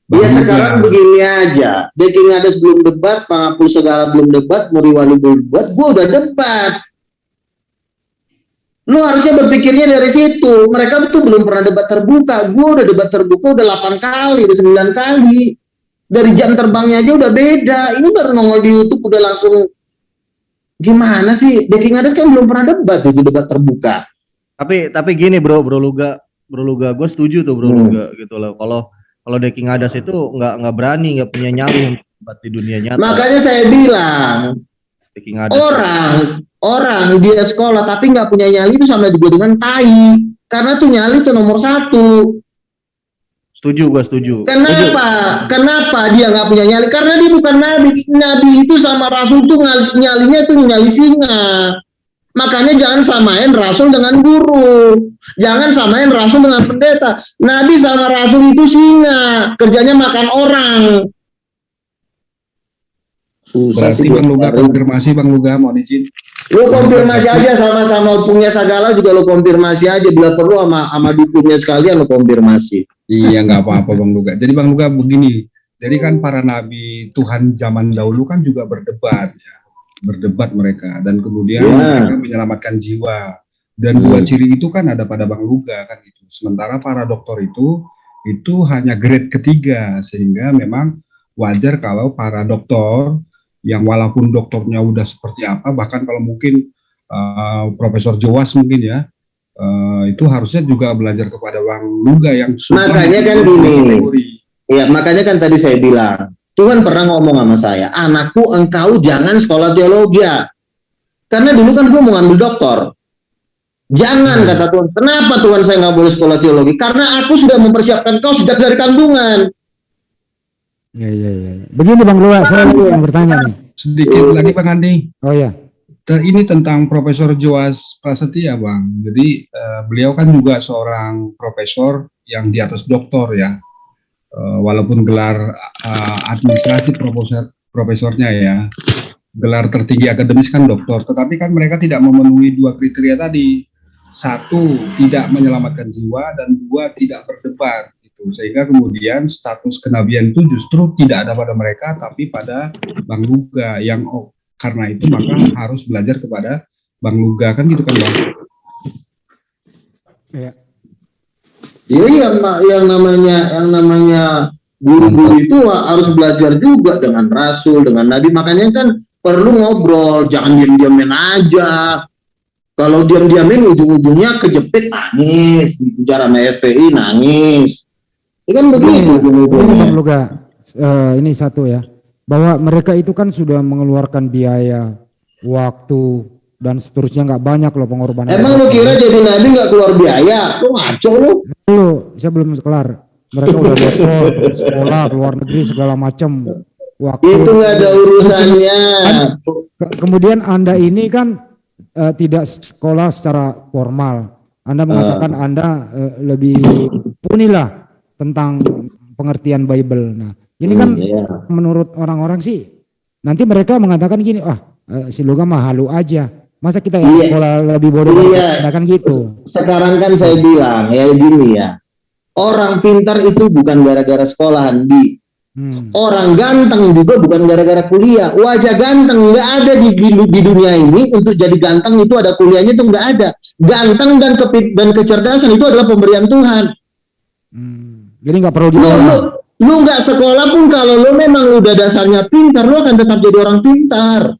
ya sekarang begini aja. Deking ada belum debat, Pangapul segala belum debat, Muriwali belum debat, gue udah debat. Lu harusnya berpikirnya dari situ. Mereka tuh belum pernah debat terbuka. Gue udah debat terbuka udah 8 kali, udah 9 kali. Dari jam terbangnya aja udah beda. Ini baru nongol di YouTube udah langsung. Gimana sih? Deking Ades kan belum pernah debat itu debat terbuka. Tapi gini bro Luga, gue setuju tuh Luga gitu loh. Kalau Deking Adas itu nggak berani, nggak punya nyali untuk debat di dunia nyata. Makanya saya bilang orang dia sekolah tapi nggak punya nyali itu sama juga dengan tai. Karena tuh nyali itu nomor 1. Gue setuju. Kenapa dia nggak punya nyali? Karena dia bukan nabi. Nabi itu sama rasul tuh nyalinya tuh nyali singa. Makanya jangan samain rasul dengan guru. Jangan samain rasul dengan pendeta. Nabi sama rasul itu singa. Kerjanya makan orang. Susah berarti sih Bang Luga konfirmasi, Bang Luga mohon izin. Lu konfirmasi aja sama punya segala juga lu konfirmasi aja. Bila perlu sama dukunnya sekalian lu konfirmasi. Iya nggak apa-apa Bang Luga. Jadi Bang Luga begini. Jadi kan para nabi Tuhan zaman dahulu kan juga berdebat ya. Berdebat mereka dan kemudian mereka menyelamatkan jiwa, dan 2 ciri itu kan ada pada Bang Luga kan gitu. Sementara para dokter itu hanya grade ketiga, sehingga memang wajar kalau para dokter yang walaupun dokternya udah seperti apa, bahkan kalau mungkin Profesor Jowas mungkin ya itu harusnya juga belajar kepada Bang Luga yang makanya kan gini ya, makanya kan tadi saya bilang Tuhan pernah ngomong sama saya, anakku engkau jangan sekolah teologi. Karena dulu kan gue mau ngambil doktor. Jangan kata Tuhan. Kenapa Tuhan saya nggak boleh sekolah teologi? Karena aku sudah mempersiapkan kau sejak dari kandungan. Ya. Begini Bang Luga, saya yang bertanya nih. Sedikit lagi Bang Andi. Oh ya. Ini tentang Profesor Jowas Prasetya Bang. Jadi beliau kan juga seorang profesor yang di atas doktor ya. Walaupun gelar administrasi profesornya ya, gelar tertinggi akademis kan doktor, tetapi kan mereka tidak memenuhi 2 kriteria tadi. 1, tidak menyelamatkan jiwa, dan 2, tidak berdebat gitu. Sehingga kemudian status kenabian itu justru tidak ada pada mereka tapi pada Bang Luga yang karena itu maka harus belajar kepada Bang Luga kan gitu kan Bang. Iya. Iya, yang namanya guru-guru itu harus belajar juga dengan rasul, dengan nabi. Makanya kan perlu ngobrol, jangan diam-diamin aja. Kalau diam-diamin ujung-ujungnya kejepit nangis, bicara sama FPI nangis. Ini kan begitu. Ini Bang Luga, ini satu ya, bahwa mereka itu kan sudah mengeluarkan biaya, waktu, dan seterusnya nggak banyak loh pengorbanan. Emang lu kira jadi nabi nggak keluar biaya? Lu ngaco lu. Dulu, saya belum kelar. Mereka udah dokter, sekolah, luar negeri segala macam. Waktu itu nggak ada urusannya. Kemudian Anda ini kan tidak sekolah secara formal. Anda mengatakan Anda lebih punilah tentang pengertian Bible. Nah, ini kan menurut orang-orang sih, nanti mereka mengatakan gini, si Luga mah halu aja. Masa kita yang sekolah lebih bodoh kan gitu. Sekarang kan saya bilang ya gini ya. Orang pintar itu bukan gara-gara sekolahan, Di. Orang ganteng juga bukan gara-gara kuliah. Wajah ganteng nggak ada di dunia ini. Untuk jadi ganteng itu ada kuliahnya, itu nggak ada. Ganteng dan kecerdasan itu adalah pemberian Tuhan. Jadi nggak perlu lu nggak sekolah pun kalau lu memang udah dasarnya pintar, lu akan tetap jadi orang pintar.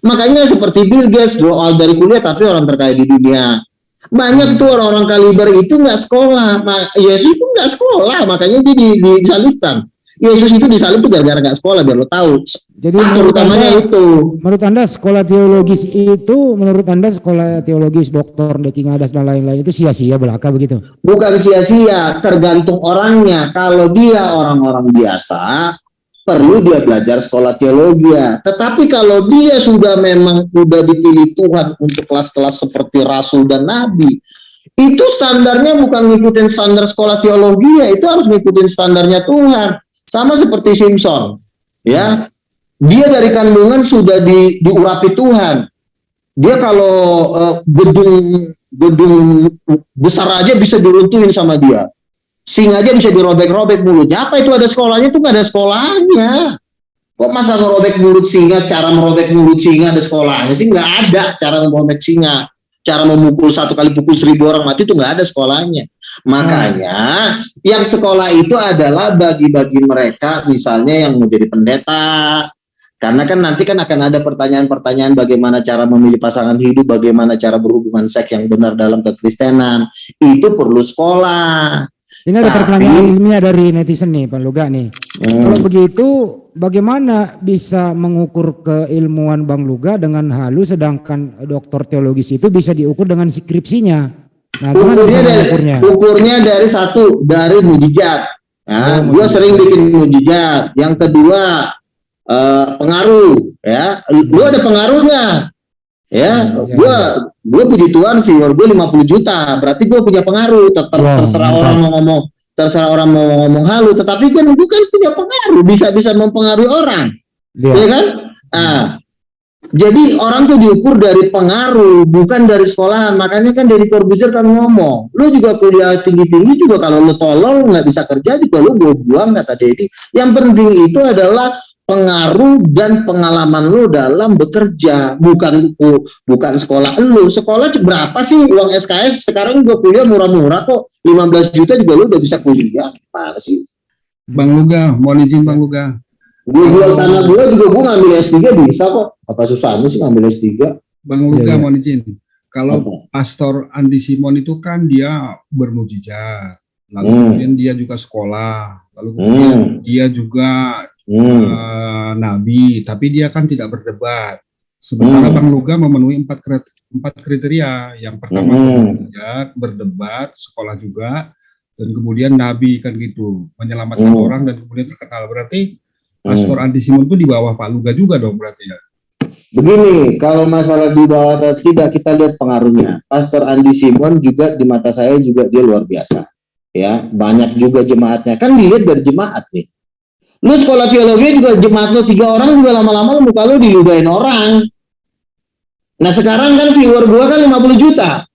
Makanya seperti Bill Gates, awal dari kuliah tapi orang terkaya di dunia. Banyak tuh orang-orang kaliber itu nggak sekolah. Yesus itu nggak sekolah, makanya dia disalibkan. Yesus itu disalib itu gara-gara nggak sekolah, biar lo tahu. Jadi menurut Anda sekolah teologis itu, menurut Anda sekolah teologis Dr. Deki Ngadas dan lain-lain itu sia-sia belaka begitu? Bukan sia-sia, tergantung orangnya. Kalau dia orang-orang biasa, perlu dia belajar sekolah teologi. Tetapi kalau dia sudah memang dipilih Tuhan untuk kelas-kelas seperti Rasul dan Nabi, itu standarnya bukan ngikutin standar sekolah teologi, itu harus ngikutin standarnya Tuhan. Sama seperti Simpson, ya, dia dari kandungan sudah diurapi Tuhan. Dia kalau gedung besar aja bisa diruntuhin sama dia. Singa aja bisa dirobek-robek mulutnya. Apa itu ada sekolahnya? Itu nggak ada sekolahnya. Kok masa ngerobek mulut singa? Cara merobek mulut singa ada sekolahnya sih? Nggak ada cara merobek singa. Cara memukul 1 kali pukul 1000 orang mati itu nggak ada sekolahnya. Makanya yang sekolah itu adalah bagi-bagi mereka misalnya yang mau jadi pendeta. Karena kan nanti kan akan ada pertanyaan-pertanyaan bagaimana cara memilih pasangan hidup, bagaimana cara berhubungan seks yang benar dalam kekristenan. Itu perlu sekolah. Ini ada pertanyaan ilmiah dari netizen nih, Pak Luga nih. Kalau begitu, bagaimana bisa mengukur keilmuan Bang Luga dengan halus, sedangkan doktor teologis itu bisa diukur dengan skripsinya? Nah, ukurnya dari mujizat. Nah, gue sering bikin mujizat. Yang kedua, pengaruh. Ya, lu ada pengaruhnya. Ya, gue puji Tuhan viewer gue 50 juta, berarti gue punya pengaruh. Terserah orang mau ngomong halu, tetapi kan gue kan punya pengaruh, bisa mempengaruhi orang, ya kan? Jadi orang tuh diukur dari pengaruh, bukan dari sekolahan. Makanya kan Deddy Corbuzier kan ngomong, lu juga kuliah tinggi-tinggi juga kalau lu tolol nggak bisa kerja juga lu buang, kata Deddy. Yang penting itu adalah pengaruh dan pengalaman lu dalam bekerja, bukan sekolah lu. Sekolah berapa sih uang SKS? Sekarang gua kuliah murah-murah kok, 15 juta juga lu udah bisa kuliah. Apa sih? Bang Luga, mohon izin Bang Luga. Gue jual tanah gue juga, gue ngambil S3 bisa kok. Apa susahnya sih ngambil S3? Bang Luga, mohon izin. Kalau Pastor Andi Simon itu kan dia bermujizat, lalu kemudian dia juga sekolah, lalu kemudian dia juga nabi, tapi dia kan tidak berdebat. Sementara Bang Luga memenuhi 4 kriteria. Yang pertama berdebat, sekolah juga, dan kemudian nabi kan gitu, menyelamatkan orang dan kemudian terkenal. Berarti Pastor Andi Simon itu di bawah Pak Luga juga dong berarti ya. Begini, kalau masalah di bawah atau tidak kita lihat pengaruhnya. Pastor Andi Simon juga di mata saya juga dia luar biasa. Ya, banyak juga jemaatnya. Kan dilihat dari jemaat nih. Lu sekolah teologi juga jemaat lu 3 orang juga lama-lama muka lu diludahin orang. Nah sekarang kan viewer gua kan 50 juta.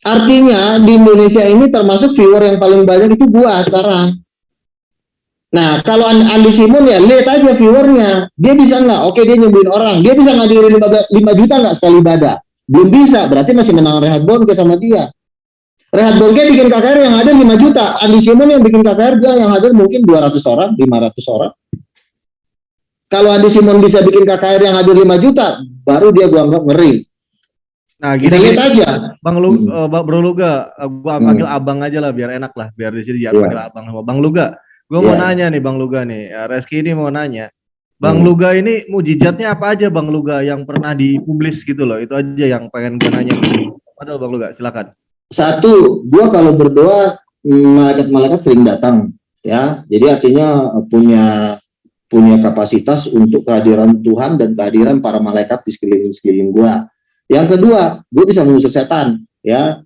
Artinya di Indonesia ini termasuk viewer yang paling banyak itu gua sekarang. Nah kalau Andi Simon ya lihat aja viewernya. Dia bisa nggak? Oke dia nyembuhin orang. Dia bisa ngadirin 5 juta nggak sekali ibadah? Belum bisa. Berarti masih menang Rehat Bonke sama dia. Rehat Bonke bikin KKR yang ada 5 juta. Andi Simon yang bikin KKR dia yang ada mungkin 200 orang, 500 orang. Kalau Andi Simon bisa bikin KKR yang hadir 5 juta, baru dia gua anggap ngeri. Nah, kita lihat aja. Bang Bro Luga, gua panggil abang aja lah biar enak lah, biar di sini jangan panggil abang sama Bang Luga. Gua mau nanya nih Bang Luga nih, Reski ini mau nanya. Bang Luga ini mujizatnya apa aja Bang Luga yang pernah dipublis gitu loh. Itu aja yang pengen gue nanya. Aduh Bang Luga, silakan. 1, gua kalau berdoa malaikat-malaikat sering datang ya. Jadi artinya punya kapasitas untuk kehadiran Tuhan dan kehadiran para malaikat di sekeliling gua. Yang kedua, gue bisa mengusir setan ya.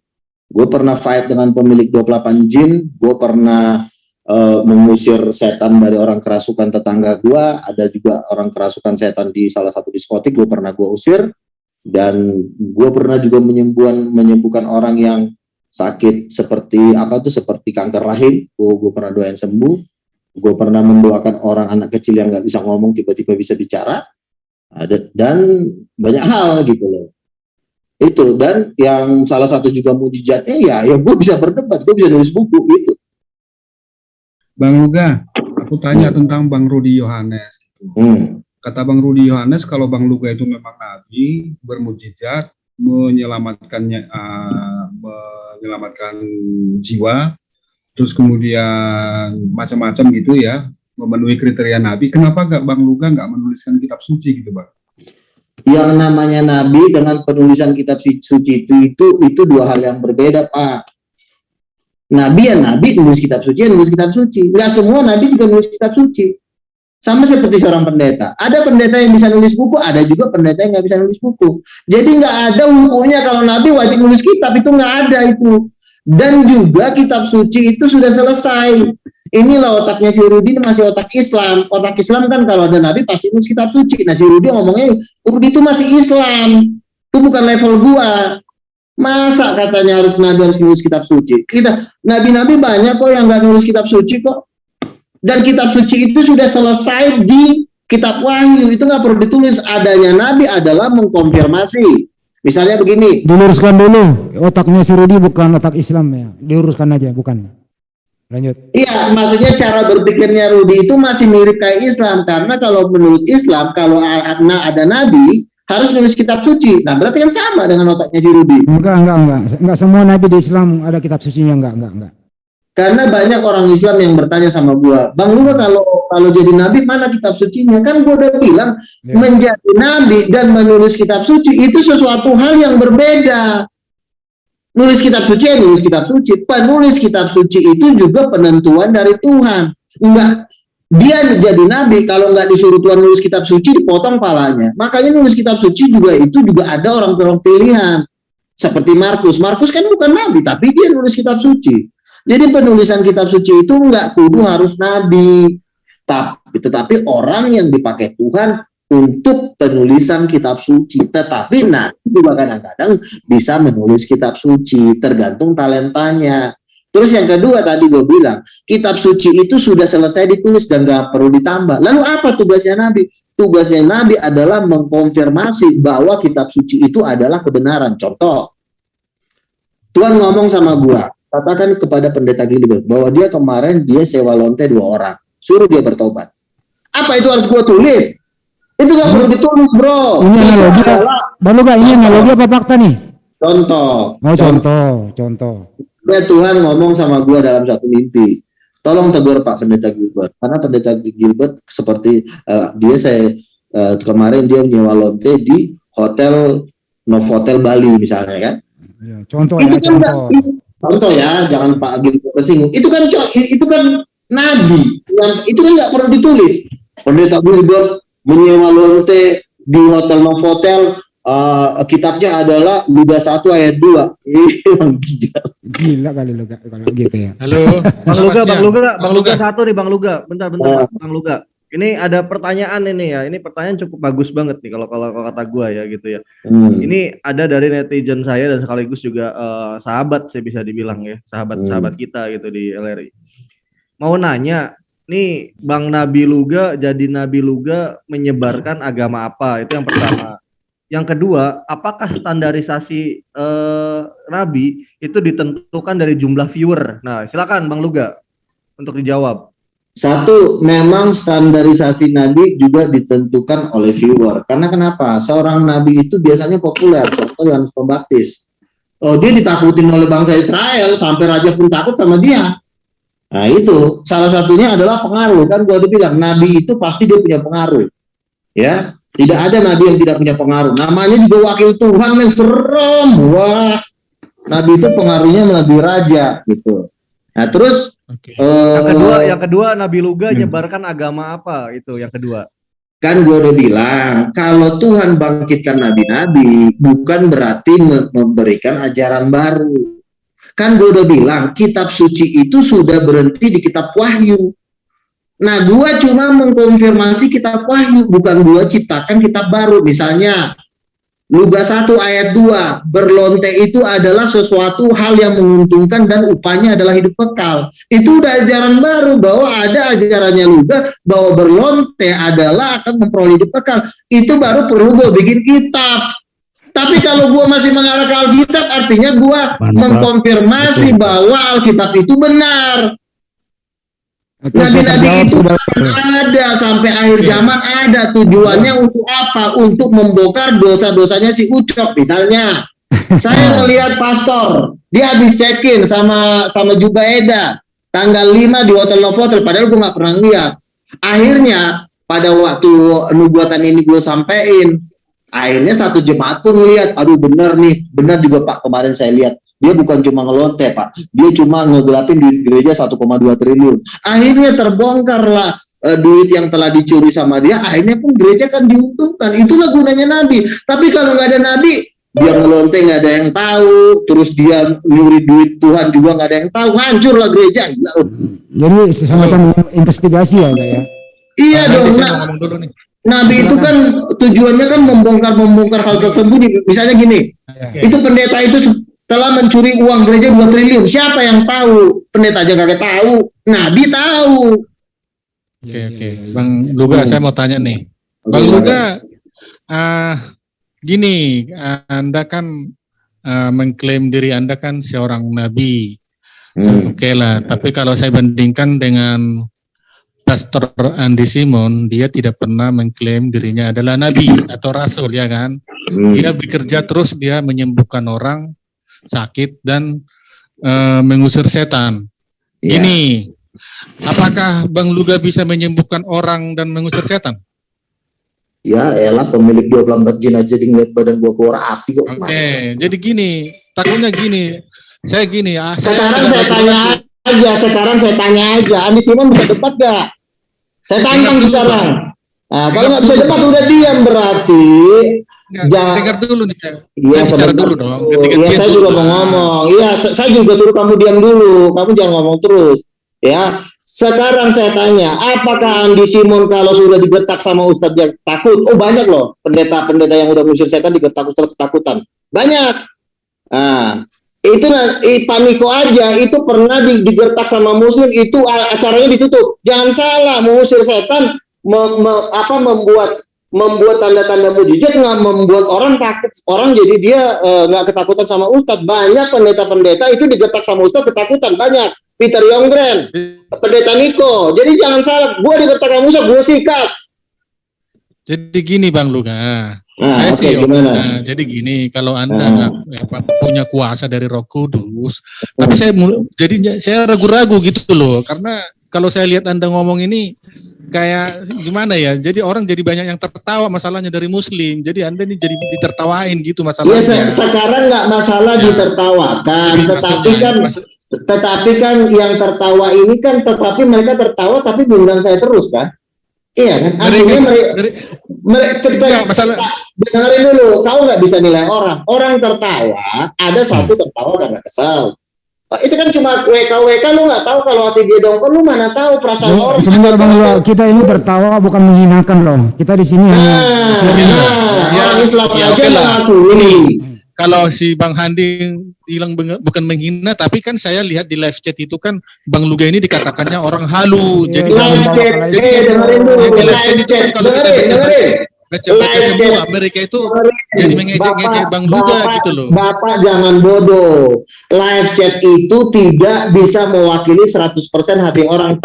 Gue pernah fight dengan pemilik 28 jin, gue pernah mengusir setan dari orang kerasukan tetangga gue, ada juga orang kerasukan setan di salah satu diskotik, gue pernah gue usir. Dan gue pernah juga menyembuhkan orang yang sakit seperti seperti kanker rahim. Gue pernah doain sembuh. Gue pernah mendoakan orang anak kecil yang nggak bisa ngomong tiba-tiba bisa bicara. Dan banyak hal gitu loh. Itu, dan yang salah satu juga mujizatnya ya gue bisa berdebat, gue bisa nulis buku gitu. Bang Luga, aku tanya tentang Bang Rudi Yohanes. Kata Bang Rudi Yohanes, kalau Bang Luga itu memang nabi, bermujizat, menyelamatkan jiwa, terus kemudian macam-macam gitu ya, memenuhi kriteria nabi. Kenapa Bang Luga nggak menuliskan kitab suci gitu, Bang? Yang namanya nabi dengan penulisan kitab suci itu dua hal yang berbeda, Pak. Nabi ya nabi, nulis kitab suci ya nulis kitab suci. Nggak semua nabi juga nulis kitab suci. Sama seperti seorang pendeta. Ada pendeta yang bisa nulis buku, ada juga pendeta yang nggak bisa nulis buku. Jadi nggak ada hukumnya kalau nabi wajib nulis kitab, itu nggak ada itu. Dan juga kitab suci itu sudah selesai. Inilah otaknya si Rudi, masih otak Islam. Otak Islam kan kalau ada nabi pasti nulis kitab suci. Nah si Rudi ngomongnya, Rudi itu masih Islam. Itu bukan level gua. Masa katanya harus nabi harus nulis kitab suci? Nabi-nabi banyak kok yang nggak nulis kitab suci kok. Dan kitab suci itu sudah selesai di kitab Wahyu. Itu nggak perlu ditulis. Adanya nabi adalah mengkonfirmasi. Misalnya begini. Diluruskan dulu. Otaknya si Rudi bukan otak Islam ya. Diluruskan aja, bukan. Lanjut. Iya, maksudnya cara berpikirnya Rudi itu masih mirip kayak Islam. Karena kalau menurut Islam, kalau ada nabi, harus nulis kitab suci. Nah, berarti kan sama dengan otaknya si Rudi. Enggak semua nabi di Islam ada kitab sucinya, enggak. Karena banyak orang Islam yang bertanya sama gua, Bang Luga kalau jadi nabi mana kitab sucinya? Kan gua udah bilang menjadi nabi dan menulis kitab suci itu sesuatu hal yang berbeda. Nulis kitab suci ya nulis kitab suci. Penulis kitab suci itu juga penentuan dari Tuhan. Enggak, dia jadi nabi kalau nggak disuruh Tuhan nulis kitab suci dipotong palanya. Makanya nulis kitab suci juga ada orang pilihan. Seperti Markus. Markus kan bukan nabi tapi dia nulis kitab suci. Jadi penulisan kitab suci itu nggak kudu harus nabi, tetapi orang yang dipakai Tuhan untuk penulisan kitab suci. Tetapi nabi juga kadang-kadang bisa menulis kitab suci, tergantung talentanya. Terus yang kedua tadi gue bilang, kitab suci itu sudah selesai ditulis dan nggak perlu ditambah. Lalu apa tugasnya nabi? Tugasnya nabi adalah mengkonfirmasi bahwa kitab suci itu adalah kebenaran. Contoh, Tuhan ngomong sama gue, katakan kepada pendeta Gilbert bahwa dia kemarin sewa lonte 2 orang, suruh dia bertobat. Apa itu harus gua tulis? Itu nggak perlu ditulis, bro. Ini analogi, Bang Luga, ini analogi apa fakta nih? Contoh. Contoh. Tuhan ngomong sama gua dalam satu mimpi. Tolong tegur Pak Pendeta Gilbert, karena Pendeta Gilbert seperti kemarin dia menyewa lonte di hotel Novotel Bali misalnya kan. Ya, contoh. Contoh ya, jangan Pak Gilbert tersinggung. Itu kan nabi. Itu kan nggak perlu ditulis. Pendeta Gilbert menyewa lonte di hotel Novotel, kitabnya adalah Luga 1 ayat 2. Gila kali lu kalau gitu ya. Halo, Bang Luga satu nih, Bang Luga. Bentar, Bang Luga. Ini ada pertanyaan ini ya. Ini pertanyaan cukup bagus banget nih kalau kata gua ya gitu ya. Ini ada dari netizen saya dan sekaligus juga sahabat saya bisa dibilang ya, sahabat kita gitu di LRI. Mau nanya, nih Bang Nabi Luga jadi Nabi Luga menyebarkan agama apa? Itu yang pertama. Yang kedua, apakah standarisasi Nabi itu ditentukan dari jumlah viewer? Nah, silakan Bang Luga untuk dijawab. Satu, memang standarisasi nabi juga ditentukan oleh viewer. Karena kenapa? Seorang nabi itu biasanya populer. Contoh Yohanes Pembaptis. Dia ditakutin oleh bangsa Israel sampai raja pun takut sama dia. Nah itu salah satunya adalah pengaruh. Kan gua udah bilang nabi itu pasti dia punya pengaruh. Ya, tidak ada nabi yang tidak punya pengaruh. Namanya juga wakil Tuhan yang serem. Wah, nabi itu pengaruhnya melebihi raja gitu. Nah terus yang kedua Nabi Luga nyebarkan agama apa itu yang kedua? Kan gue udah bilang kalau Tuhan bangkitkan nabi-nabi bukan berarti memberikan ajaran baru. Kan gue udah bilang kitab suci itu sudah berhenti di kitab Wahyu. Nah gue cuma mengkonfirmasi kitab Wahyu, bukan gue ciptakan kitab baru. Misalnya Luga 1 ayat 2, berlonte itu adalah sesuatu hal yang menguntungkan dan upahnya adalah hidup kekal. Itu udah ajaran baru, bahwa ada ajarannya Luga bahwa berlonte adalah akan memperoleh hidup kekal. Itu baru perlu gue bikin kitab. Tapi kalau gue masih mengarah ke Alkitab, artinya gue mengkonfirmasi bahwa Alkitab itu benar. Nabi-nabi itu ada sampai akhir zaman, ada tujuannya untuk apa? Untuk membongkar dosa-dosanya si Ucok. Misalnya, saya melihat pastor, dia habis check-in sama Jubaida tanggal 5 di Hotel Novotel, padahal gue nggak pernah lihat. Akhirnya pada waktu nubuatan ini gue sampein, akhirnya satu jemaat pun lihat, aduh benar nih, benar juga Pak, kemarin saya lihat. Dia bukan cuma ngelonte, Pak. Dia cuma ngegelapin duit gereja 1,2 triliun. Akhirnya terbongkarlah duit yang telah dicuri sama dia. Akhirnya pun gereja kan diuntungkan. Itulah gunanya Nabi. Tapi kalau nggak ada Nabi, dia ngelonte nggak ada yang tahu. Terus dia nyuri duit Tuhan juga nggak ada yang tahu. Hancurlah gereja. Jadi semacam investigasi ya, Pak ya? Iya dong. Nabi itu kan tujuannya kan membongkar hal tersebut. Misalnya gini, itu pendeta itu telah mencuri uang gereja 2 triliun. Siapa yang tahu? Pendeta aja kagak tahu. Nabi tahu. Oke. Bang Luga, saya mau tanya nih. Bang Luga, gini, Anda kan mengklaim diri Anda kan seorang nabi. Oke lah, tapi kalau saya bandingkan dengan Pastor Andi Simon, dia tidak pernah mengklaim dirinya adalah nabi atau rasul, ya kan? Dia bekerja terus, dia menyembuhkan orang sakit dan mengusir setan. Ini apakah Bang Luga bisa menyembuhkan orang dan mengusir setan? Ya elah, pemilik 24 jin aja ngeliat badan gua keluar api kok. Oke, jadi gini, takutnya gini. Saya gini, sekarang saya tanya aja, Andi Simon bisa debat gak? Saya tantang sekarang. Nah, kalau nggak bisa debat udah diam berarti. Dengar dulu nih. Iya, bicara dulu dong. Iya, saya juga mau ngomong. Iya, saya juga suruh kamu diam dulu. Kamu jangan ngomong terus. Ya, sekarang saya tanya, apakah Andi Simon kalau sudah digetak sama Ustadz yang takut? Oh banyak loh, pendeta-pendeta yang udah ngusir setan digetak Ustadz ketakutan. Banyak. Nah, itu Pak Niko aja itu pernah digertak sama Muslim, itu acaranya ditutup. Jangan salah, mengusir setan, membuat tanda-tanda mujizat nggak membuat orang takut, orang jadi dia nggak ketakutan sama Ustadz. Banyak pendeta-pendeta itu digetak sama Ustadz ketakutan, banyak. Peter Yongren, pendeta Niko. Jadi jangan salah, gue digetak sama Ustadz, gue sikat. Jadi gini Bang Luga, saya sih gimana? Jadi gini, kalau Anda punya kuasa dari Roh Kudus, tapi saya ragu-ragu gitu loh, karena kalau saya lihat Anda ngomong ini kayak gimana ya? Jadi orang jadi banyak yang tertawa masalahnya dari Muslim. Jadi Anda ini jadi ditertawain gitu masalahnya. Ya sekarang nggak masalah ditertawakan, tetapi kan yang tertawa ini kan tetapi mereka tertawa tapi diundang saya terus kan? Iya kan? Artinya mereka dengerin dulu. Kau nggak bisa nilai orang. Orang tertawa ada satu tertawa karena kesal. Itu kan cuma WK, lu nggak tahu kalau hati dia dongkol, lu mana tahu perasaan orang. Sebenarnya Bang Luga, kita ini tertawa bukan menghinakan loh. Kita di sini orang Islam aja mengakui. Kalau si Bang Handi bilang bukan menghina, tapi kan saya lihat di live chat itu kan Bang Luga ini dikatakannya orang halu. Jadi live chat, dengerin dulu. Baca mereka itu jadi mengejek-ngejek Bang Luga gitu loh. Bapak jangan bodoh. Live chat itu tidak bisa mewakili 100% hati orang.